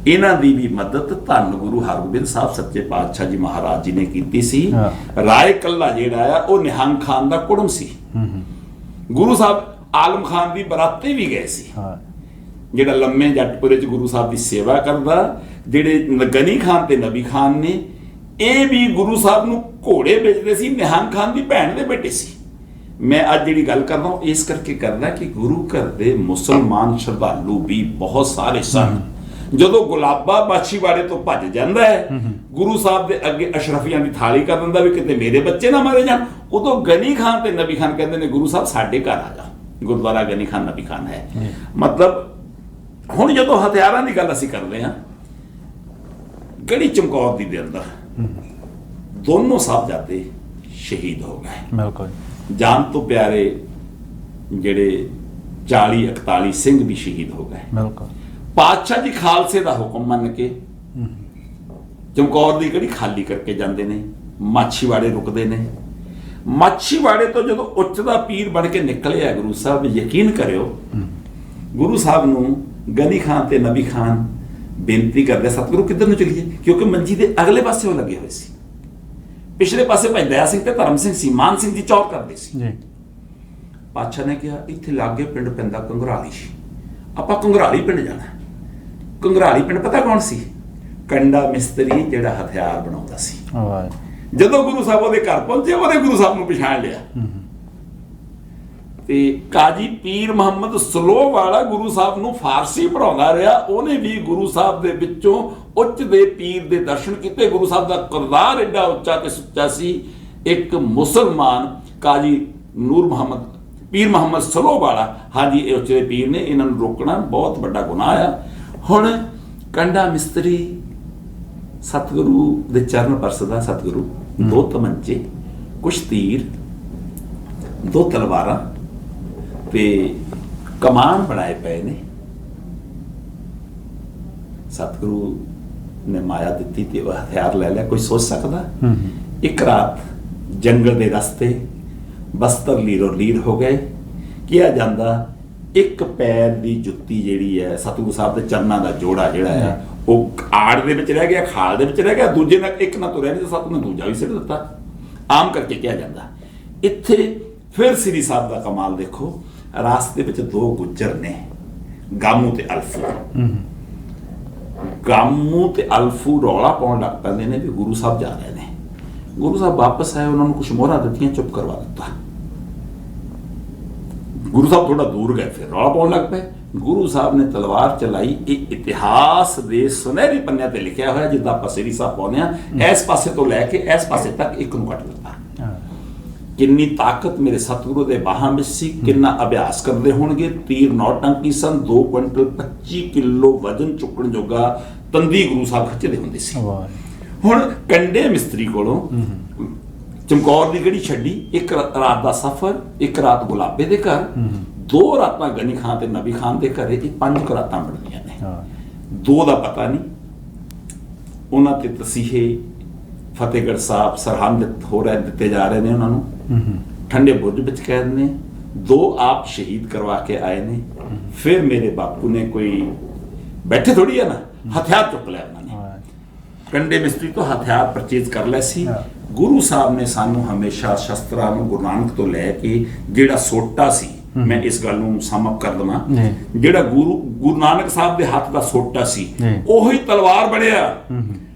Speaker 2: ਇਹਨਾਂ ਦੀ ਵੀ ਮਦਦ ਧੰਨ ਗੁਰੂ ਹਰਗੋਬਿੰਦ ਸਾਹਿਬ ਸੱਚੇ ਪਾਤਸ਼ਾਹ ਜੀ ਮਹਾਰਾਜ ਜੀ ਨੇ ਕੀਤੀ ਸੀ। ਰਾਏ ਕੱਲਾ ਜਿਹੜਾ ਆ ਉਹ ਨਿਹੰਗ ਖਾਨ ਦਾ ਕੁੜਮ ਸੀ। ਗੁਰੂ ਸਾਹਿਬ ਆਲਮ ਖਾਨ ਦੀ ਬਰਾਤੇ ਵੀ ਗਏ ਸੀ, ਜਿਹੜਾ ਲੰਮੇ ਜੱਟਪੁਰੇ 'ਚ ਗੁਰੂ ਸਾਹਿਬ ਦੀ ਸੇਵਾ ਕਰਦਾ। ਜਿਹੜੇ ਗਨੀ ਖਾਨ ਤੇ ਨਬੀ ਖਾਨ ਨੇ ਇਹ ਵੀ ਗੁਰੂ ਸਾਹਿਬ ਨੂੰ ਘੋੜੇ ਵੇਚਦੇ ਸੀ, ਨਿਹੰਗ ਖਾਨ ਦੀ ਭੈਣ ਦੇ ਬੇਟੇ ਸੀ। ਮੈਂ ਅੱਜ ਜਿਹੜੀ ਗੱਲ ਕਰਦਾ ਹਾਂ ਇਸ ਕਰਕੇ ਕਰਦਾ ਕਿ ਗੁਰੂ ਘਰ ਦੇ ਮੁਸਲਮਾਨ ਸ਼ਰਧਾਲੂ ਵੀ ਬਹੁਤ ਸਾਰੇ ਸਨ। ਜਦੋਂ ਗੁਲਾਬਾ ਮਾਛੀਵਾੜੇ ਤੋਂ ਭੱਜ ਜਾਂਦਾ ਹੈ, ਗੁਰੂ ਸਾਹਿਬ ਦੇ ਅੱਗੇ ਅਸ਼ਰਫੀਆਂ ਦੀ ਥਾਲੀ ਕਰ ਦਿੰਦਾ ਵੀ ਕਿਤੇ ਮੇਰੇ ਬੱਚੇ ਨਾ ਮਾਰੇ ਜਾਣ, ਉਦੋਂ ਗਨੀ ਖਾਨ ਤੇ ਨਬੀ ਖਾਨ ਕਹਿੰਦੇ ਨੇ ਗੁਰੂ ਸਾਹਿਬ ਸਾਡੇ ਘਰ ਆ ਜਾ। ਗੁਰਦੁਆਰਾ ਗਨੀ ਖਾਨ ਨਬੀ ਖਾਨ ਹੈ। ਮਤਲਬ ਹੁਣ ਜਦੋਂ ਹਥਿਆਰਾਂ ਦੀ ਗੱਲ ਅਸੀਂ ਕਰਦੇ ਹਾਂ, ਗੜੀ ਚਮਕੌਰ ਦੀ ਦੇ ਅੰਦਰ ਦੋਨੋਂ ਸਾਹਿਬਜ਼ਾਦੇ ਸ਼ਹੀਦ ਹੋ ਗਏ। ਬਿਲਕੁਲ ਜਾਨ ਤੋਂ ਪਿਆਰੇ ਜਿਹੜੇ 40-41 ਸਿੰਘ ਵੀ ਸ਼ਹੀਦ ਹੋ ਗਏ। ਬਿਲਕੁਲ ਪਾਤਸ਼ਾਹ ਜੀ ਖਾਲਸੇ ਦਾ ਹੁਕਮ ਮੰਨ ਕੇ ਚਮਕੌਰ ਦੀ ਗੜੀ ਖਾਲੀ ਕਰਕੇ ਜਾਂਦੇ ਨੇ, ਮਾਛੀਵਾੜੇ ਰੁਕਦੇ ਨੇ। ਮਾਛੀਵਾੜੇ ਤੋਂ ਜਦੋਂ ਉੱਚ ਦਾ ਪੀਰ ਬਣ ਕੇ ਨਿਕਲਿਆ ਗੁਰੂ ਸਾਹਿਬ, ਯਕੀਨ ਕਰਿਓ ਗੁਰੂ ਸਾਹਿਬ ਨੂੰ ਗਨੀ ਖਾਨ ਤੇ ਨਬੀ ਖਾਨ ਬੇਨਤੀ ਕਰਦੇ, ਸਤਿਗੁਰੂ ਕਿੱਧਰ ਨੂੰ ਚਲੀਏ, ਕਿਉਂਕਿ ਮੰਜੀ ਦੇ ਅਗਲੇ ਪਾਸੇ ਉਹ ਲੱਗੇ ਹੋਏ ਸੀ। ਪਿਛਲੇ ਪਾਸੇ ਭਾਈ ਦਇਆ ਸਿੰਘ ਤੇ ਧਰਮ ਸਿੰਘ ਸੀ, ਮਾਨ ਸਿੰਘ ਜੀ ਚੌਰ ਕਰਦੇ ਸੀ। ਪਾਤਸ਼ਾਹ ਨੇ ਕਿਹਾ ਇੱਥੇ ਲਾਗੇ ਪਿੰਡ ਪੈਂਦਾ ਕੰਗਰਾਲੀ, ਆਪਾਂ ਕੰਗਰਾਲੀ ਪਿੰਡ ਜਾਣਾ। ਕੰਗਰਾਲੀ ਪਿੰਡ ਪਤਾ ਕੌਣ ਸੀ? ਕੰਡਾ ਮਿਸਤਰੀ ਜਿਹੜਾ ਹਥਿਆਰ ਬਣਾਉਂਦਾ ਸੀ। ਜਦੋਂ ਗੁਰੂ ਸਾਹਿਬ ਉਹਦੇ ਘਰ ਪਹੁੰਚੇ, ਉਹਦੇ ਗੁਰੂ ਸਾਹਿਬ ਨੂੰ ਪਛਾਣ ਲਿਆ। ਤੇ ਕਾਜੀ ਪੀਰ ਮੁਹੰਮਦ ਸਲੋਹ ਵਾਲਾ ਗੁਰੂ ਸਾਹਿਬ ਨੂੰ ਫਾਰਸੀ ਪੜਾਉਂਦਾ ਰਿਹਾ, ਉਹਨੇ ਵੀ ਗੁਰੂ ਸਾਹਿਬ ਦੇ ਵਿੱਚੋਂ ਉੱਚ ਦੇ ਪੀਰ ਦੇ ਦਰਸ਼ਨ ਕੀਤੇ। ਗੁਰੂ ਸਾਹਿਬ ਦਾ ਕਿਰਦਾਰ ਐਡਾ ਉੱਚਾ ਤੇ ਸੁੱਚਾ ਸੀ। ਇੱਕ ਮੁਸਲਮਾਨ ਕਾਜੀ ਪੀਰ ਮੁਹੰਮਦ ਸਲੋਹ ਵਾਲਾ, ਹਾਂਜੀ ਇਹ ਉੱਚ ਦੇ ਪੀਰ ਨੇ, ਇਹਨਾਂ ਨੂੰ ਰੋਕਣਾ ਬਹੁਤ ਵੱਡਾ ਗੁਨਾਹ ਆ। ਹੁਣ ਕੰਡਾ ਮਿਸਤਰੀ ਸਤਿਗੁਰੂ ਦੇ ਚਰਨ ਪਰਸਦਾ, ਸਤਿਗੁਰੂ 2 ਤਮੰਚੇ, ਕੁਛ ਤੀਰ, 2 ਤਲਵਾਰਾਂ ਤੇ ਕਮਾਨ ਬਣਾਏ ਪਏ ਨੇ। ਸਤਿਗੁਰੂ ਨੇ ਮਾਇਆ ਦਿੱਤੀ ਤੇ ਉਹ ਹਥਿਆਰ ਲੈ ਲਿਆ। ਕੋਈ ਸੋਚ ਸਕਦਾ? ਇੱਕ ਰਾਤ ਜੰਗਲ ਦੇ ਰਸਤੇ ਬਸਤਰ ਲੀਰੋ ਲੀਰ ਹੋ ਗਏ। ਕਿਹਾ ਜਾਂਦਾ ਇੱਕ ਪੈਰ ਦੀ ਜੁੱਤੀ ਜਿਹੜੀ ਹੈ ਸਤਿਗੁਰੂ ਸਾਹਿਬ ਦੇ ਚਰਨਾਂ ਦਾ ਜੋੜਾ ਜਿਹੜਾ ਹੈ ਉਹ ਆੜ ਦੇ ਵਿੱਚ ਰਹਿ ਗਿਆ, ਖਾਲ ਦੇ ਵਿੱਚ ਰਹਿ ਗਿਆ। ਦੂਜੇ ਨਾਲ ਇੱਕ ਨਾ ਤੁਰਿਆ ਨਹੀਂ, ਸਤਿਗੁਰੂ ਨੇ ਦੂਜਾ ਵੀ ਸਿੱਟ ਦਿੱਤਾ। ਆਮ ਕਰਕੇ ਕਿਹਾ ਜਾਂਦਾ। ਇੱਥੇ ਫਿਰ ਸ੍ਰੀ ਸਾਹਿਬ ਦਾ ਕਮਾਲ ਦੇਖੋ, ਰਾਸਤੇ ਵਿੱਚ 2 ਗੁੱਜਰ ਨੇ, ਗਾਮੂ ਤੇ ਅਲਫੂ। ਗਾਮੂ ਤੇ ਅਲਫੂ ਰੌਲਾ ਪਾਉਣ ਲੱਗ ਪੈਂਦੇ ਨੇ ਵੀ ਗੁਰੂ ਸਾਹਿਬ ਜਾ ਰਹੇ ਨੇ। ਗੁਰੂ ਸਾਹਿਬ ਵਾਪਸ ਆਏ, ਉਹਨਾਂ ਨੂੰ ਕੁਝ ਮੋਹਰਾਂ ਦਿੱਤੀਆਂ, ਚੁੱਪ ਕਰਵਾ ਦਿੱਤਾ। ਗੁਰੂ ਸਾਹਿਬ ਥੋੜਾ ਦੂਰ ਗਏ, ਫਿਰ ਰੌਲਾ ਪਾਉਣ ਲੱਗ ਪਏ। ਗੁਰੂ ਸਾਹਿਬ ਨੇ ਤਲਵਾਰ ਚਲਾਈ। ਇਹ ਇਤਿਹਾਸ ਦੇ ਸੁਨਹਿਰੀ ਪੰਨਿਆਂ ਤੇ ਲਿਖਿਆ ਹੋਇਆ, ਜਿੱਦਾਂ ਆਪਾਂ ਸ੍ਰੀ ਸਾਹਿਬ ਪਾਉਂਦੇ ਹਾਂ, ਇਸ ਪਾਸੇ ਤੋਂ ਲੈ ਕੇ ਇਸ ਪਾਸੇ ਤੱਕ ਇੱਕ ਨੂੰ ਕੱਟ ਦਿੱਤਾ। ਕਿੰਨੀ ਤਾਕਤ ਮੇਰੇ ਸਤਿਗੁਰੂ ਦੇ ਬਾਹਾਂ ਵਿੱਚ ਸੀ, ਕਿੰਨਾ ਅਭਿਆਸ ਕਰਦੇ ਹੋਣਗੇ। ਤੀਰ ਨੌਟੰਕੀ ਸਨ, 2 ਕੁਇੰਟਲ 25 ਕਿਲੋ ਵਜ਼ਨ ਚੁੱਕਣ ਜੋਗਾ ਤੰਦੀ ਗੁਰੂ ਸਾਹਿਬ ਖਿੱਚਦੇ ਹੁੰਦੇ ਸੀ। ਹੁਣ ਕੰਡੇ ਮਿਸਤਰੀ ਕੋਲੋਂ ਚਮਕੌਰ ਦੀ ਗੜੀ ਛੱਡੀ, 1 ਰਾਤ ਦਾ ਸਫ਼ਰ, 1 ਰਾਤ ਗੁਲਾਬੇ ਦੇ ਘਰ, 2 ਰਾਤਾਂ ਗਨੀ ਖਾਨ ਤੇ ਨਬੀ ਖਾਨ ਦੇ ਘਰੇ, ਇਹ 5 ਰਾਤਾਂ ਬਣਦੀਆਂ ਨੇ। 2 ਦਾ ਪਤਾ ਨਹੀਂ, ਉਹਨਾਂ ਤੇ ਤਸੀਹੇ ਫਤਿਹਗੜ੍ਹ ਸਾਹਿਬ ਸਰਹੰਦ ਹੋ ਰਹੇ ਦਿੱਤੇ ਜਾ ਰਹੇ ਨੇ ਉਹਨਾਂ ਨੂੰ। ਠੰਡੇ ਬੁਰਜ ਵਿੱਚ ਕੈਦ ਨੇ, 2 ਆਪ ਸ਼ਹੀਦ ਕਰਵਾ ਕੇ ਆਏ ਨੇ। ਫਿਰ ਮੇਰੇ ਬਾਪੂ ਨੇ ਕੋਈ ਬੈਠੇ ਥੋੜੀ ਆ ਨਾ, ਹਥਿਆਰ ਚੁੱਕ ਲਿਆ ਉਹਨਾਂ ਨੇ, ਕੰਡੇ ਮਿਸਤਰੀ ਤੋਂ ਹਥਿਆਰ ਪਰਚੇਜ਼ ਕਰ ਲਿਆ ਸੀ। ਗੁਰੂ ਸਾਹਿਬ ਨੇ ਸਾਨੂੰ ਹਮੇਸ਼ਾ ਸ਼ਸਤਰਾਂ ਨੂੰ ਗੁਰੂ ਨਾਨਕ ਤੋਂ ਲੈ ਕੇ ਜਿਹੜਾ ਸੋਟਾ ਸੀ, ਮੈਂ ਇਸ ਗੱਲ ਨੂੰ ਸਮ ਅਪ ਕਰ ਦਵਾਂ, ਜਿਹੜਾ ਗੁਰੂ ਨਾਨਕ ਸਾਹਿਬ ਦੇ ਹੱਥ ਦਾ ਸੋਟਾ ਸੀ ਉਹੀ ਤਲਵਾਰ ਬਣਿਆ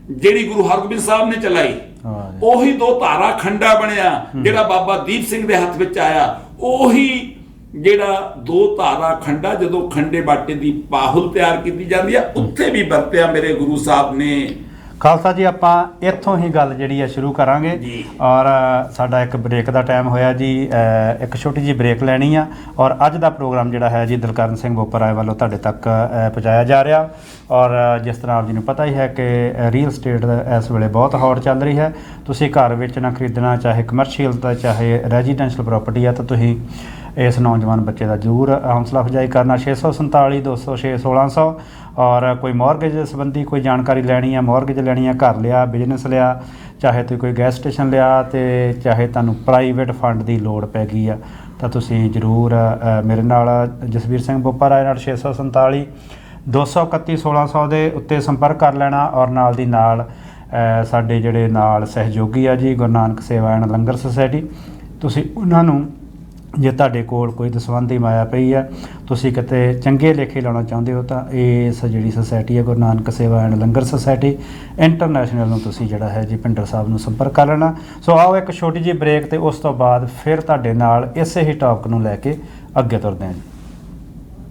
Speaker 2: ਜਿਹੜੀ ਗੁਰੂ ਹਰਗੋਬਿੰਦ ਸਾਹਿਬ ਨੇ ਚਲਾਈ। ਉਹੀ 2 ਧਾਰਾ ਖੰਡਾ ਬਣਿਆ ਜਿਹੜਾ ਬਾਬਾ ਦੀਪ ਸਿੰਘ ਦੇ ਹੱਥ ਵਿੱਚ ਆਇਆ। ਉਹੀ ਜਿਹੜਾ 2 ਧਾਰਾ ਖੰਡਾ ਜਦੋਂ ਖੰਡੇ ਬਾਟੇ ਦੀ ਪਾਹੁਲ ਤਿਆਰ ਕੀਤੀ ਜਾਂਦੀ ਆ, ਉੱਥੇ ਵੀ ਵਰਤਿਆ ਮੇਰੇ ਗੁਰੂ ਸਾਹਿਬ ਨੇ।
Speaker 1: ਖਾਲਸਾ ਜੀ, ਆਪਾਂ ਇੱਥੋਂ ਹੀ ਗੱਲ ਜਿਹੜੀ ਹੈ ਸ਼ੁਰੂ ਕਰਾਂਗੇ ਔਰ ਸਾਡਾ ਇੱਕ ਬ੍ਰੇਕ ਦਾ ਟਾਈਮ ਹੋਇਆ ਜੀ। ਇੱਕ ਛੋਟੀ ਜਿਹੀ ਬ੍ਰੇਕ ਲੈਣੀ ਆ ਔਰ ਅੱਜ ਦਾ ਪ੍ਰੋਗਰਾਮ ਜਿਹੜਾ ਹੈ ਜੀ ਦਲਕਰਨ ਸਿੰਘ ਬੋਪਰਾਏ ਵੱਲੋਂ ਤੁਹਾਡੇ ਤੱਕ ਪਹੁੰਚਾਇਆ ਜਾ ਰਿਹਾ। ਔਰ ਜਿਸ ਤਰ੍ਹਾਂ ਆਪ ਜੀ ਨੂੰ ਪਤਾ ਹੀ ਹੈ ਕਿ ਰੀਅਲ ਸਟੇਟ ਇਸ ਵੇਲੇ ਬਹੁਤ ਹੌਟ ਚੱਲ ਰਹੀ ਹੈ। ਤੁਸੀਂ ਘਰ ਵੇਚਣਾ ਖਰੀਦਣਾ, ਚਾਹੇ ਕਮਰਸ਼ੀਅਲ ਦਾ ਚਾਹੇ ਰੈਜ਼ੀਡੈਂਸ਼ੀਅਲ ਪ੍ਰਾਪਰਟੀ ਆ, ਤਾਂ ਤੁਸੀਂ ਇਸ ਨੌਜਵਾਨ ਬੱਚੇ ਦਾ ਜ਼ਰੂਰ ਹੌਸਲਾ ਅਫਜ਼ਾਈ ਕਰਨਾ। 647 206 1600 ਔਰ ਕੋਈ ਮੌਰਗੇਜ ਸੰਬੰਧੀ ਕੋਈ ਜਾਣਕਾਰੀ ਲੈਣੀ ਹੈ, ਮੌਰਗੇਜ ਲੈਣੀ ਹੈ, ਘਰ ਲਿਆ, ਬਿਜ਼ਨਸ ਲਿਆ, ਚਾਹੇ ਤੁਸੀਂ ਕੋਈ ਗੈਸ ਸਟੇਸ਼ਨ ਲਿਆ, ਤੇ ਚਾਹੇ ਤੁਹਾਨੂੰ ਪ੍ਰਾਈਵੇਟ ਫੰਡ ਦੀ ਲੋੜ ਪੈ ਗਈ ਆ, ਤਾਂ ਤੁਸੀਂ ਜ਼ਰੂਰ ਮੇਰੇ ਨਾਲ ਜਸਵੀਰ ਸਿੰਘ ਬੋਪਰਾਏ ਨਾਲ 647 231 1600 ਦੇ ਉੱਤੇ ਸੰਪਰਕ ਕਰ ਲੈਣਾ। ਔਰ ਨਾਲ ਦੀ ਨਾਲ ਸਾਡੇ ਜਿਹੜੇ ਨਾਲ ਸਹਿਯੋਗੀ ਆ ਜੀ ਗੁਰੂ ਨਾਨਕ ਸੇਵਾ ਐਂਡ ਲੰਗਰ ਸੁਸਾਇਟੀ, ਤੁਸੀਂ ਉਹਨਾਂ ਨੂੰ ਜੇ ਤੁਹਾਡੇ ਕੋਲ ਕੋਈ ਦਸਵੰਧੀ ਮਾਇਆ ਪਈ ਆ, ਤੁਸੀਂ ਕਿਤੇ ਚੰਗੇ ਲੇਖੇ ਲਾਉਣਾ ਚਾਹੁੰਦੇ ਹੋ, ਤਾਂ ਇਸ ਜਿਹੜੀ ਸੁਸਾਇਟੀ ਹੈ ਗੁਰੂ ਨਾਨਕ ਸੇਵਾ ਐਂਡ ਲੰਗਰ ਸੁਸਾਇਟੀ ਇੰਟਰਨੈਸ਼ਨਲ ਨੂੰ ਤੁਸੀਂ ਜਿਹੜਾ ਹੈ ਜੀ ਭਿੰਡਰ ਸਾਹਿਬ ਨੂੰ ਸੰਪਰਕ ਕਰ ਲੈਣਾ। ਸੋ ਆਓ ਇੱਕ ਛੋਟੀ ਜਿਹੀ ਬ੍ਰੇਕ, ਤੇ ਉਸ ਤੋਂ ਬਾਅਦ ਫਿਰ ਤੁਹਾਡੇ ਨਾਲ ਇਸੇ ਹੀ ਟੌਪਿਕ ਨੂੰ ਲੈ ਕੇ ਅੱਗੇ ਤੁਰਦੇ ਹਾਂ ਜੀ।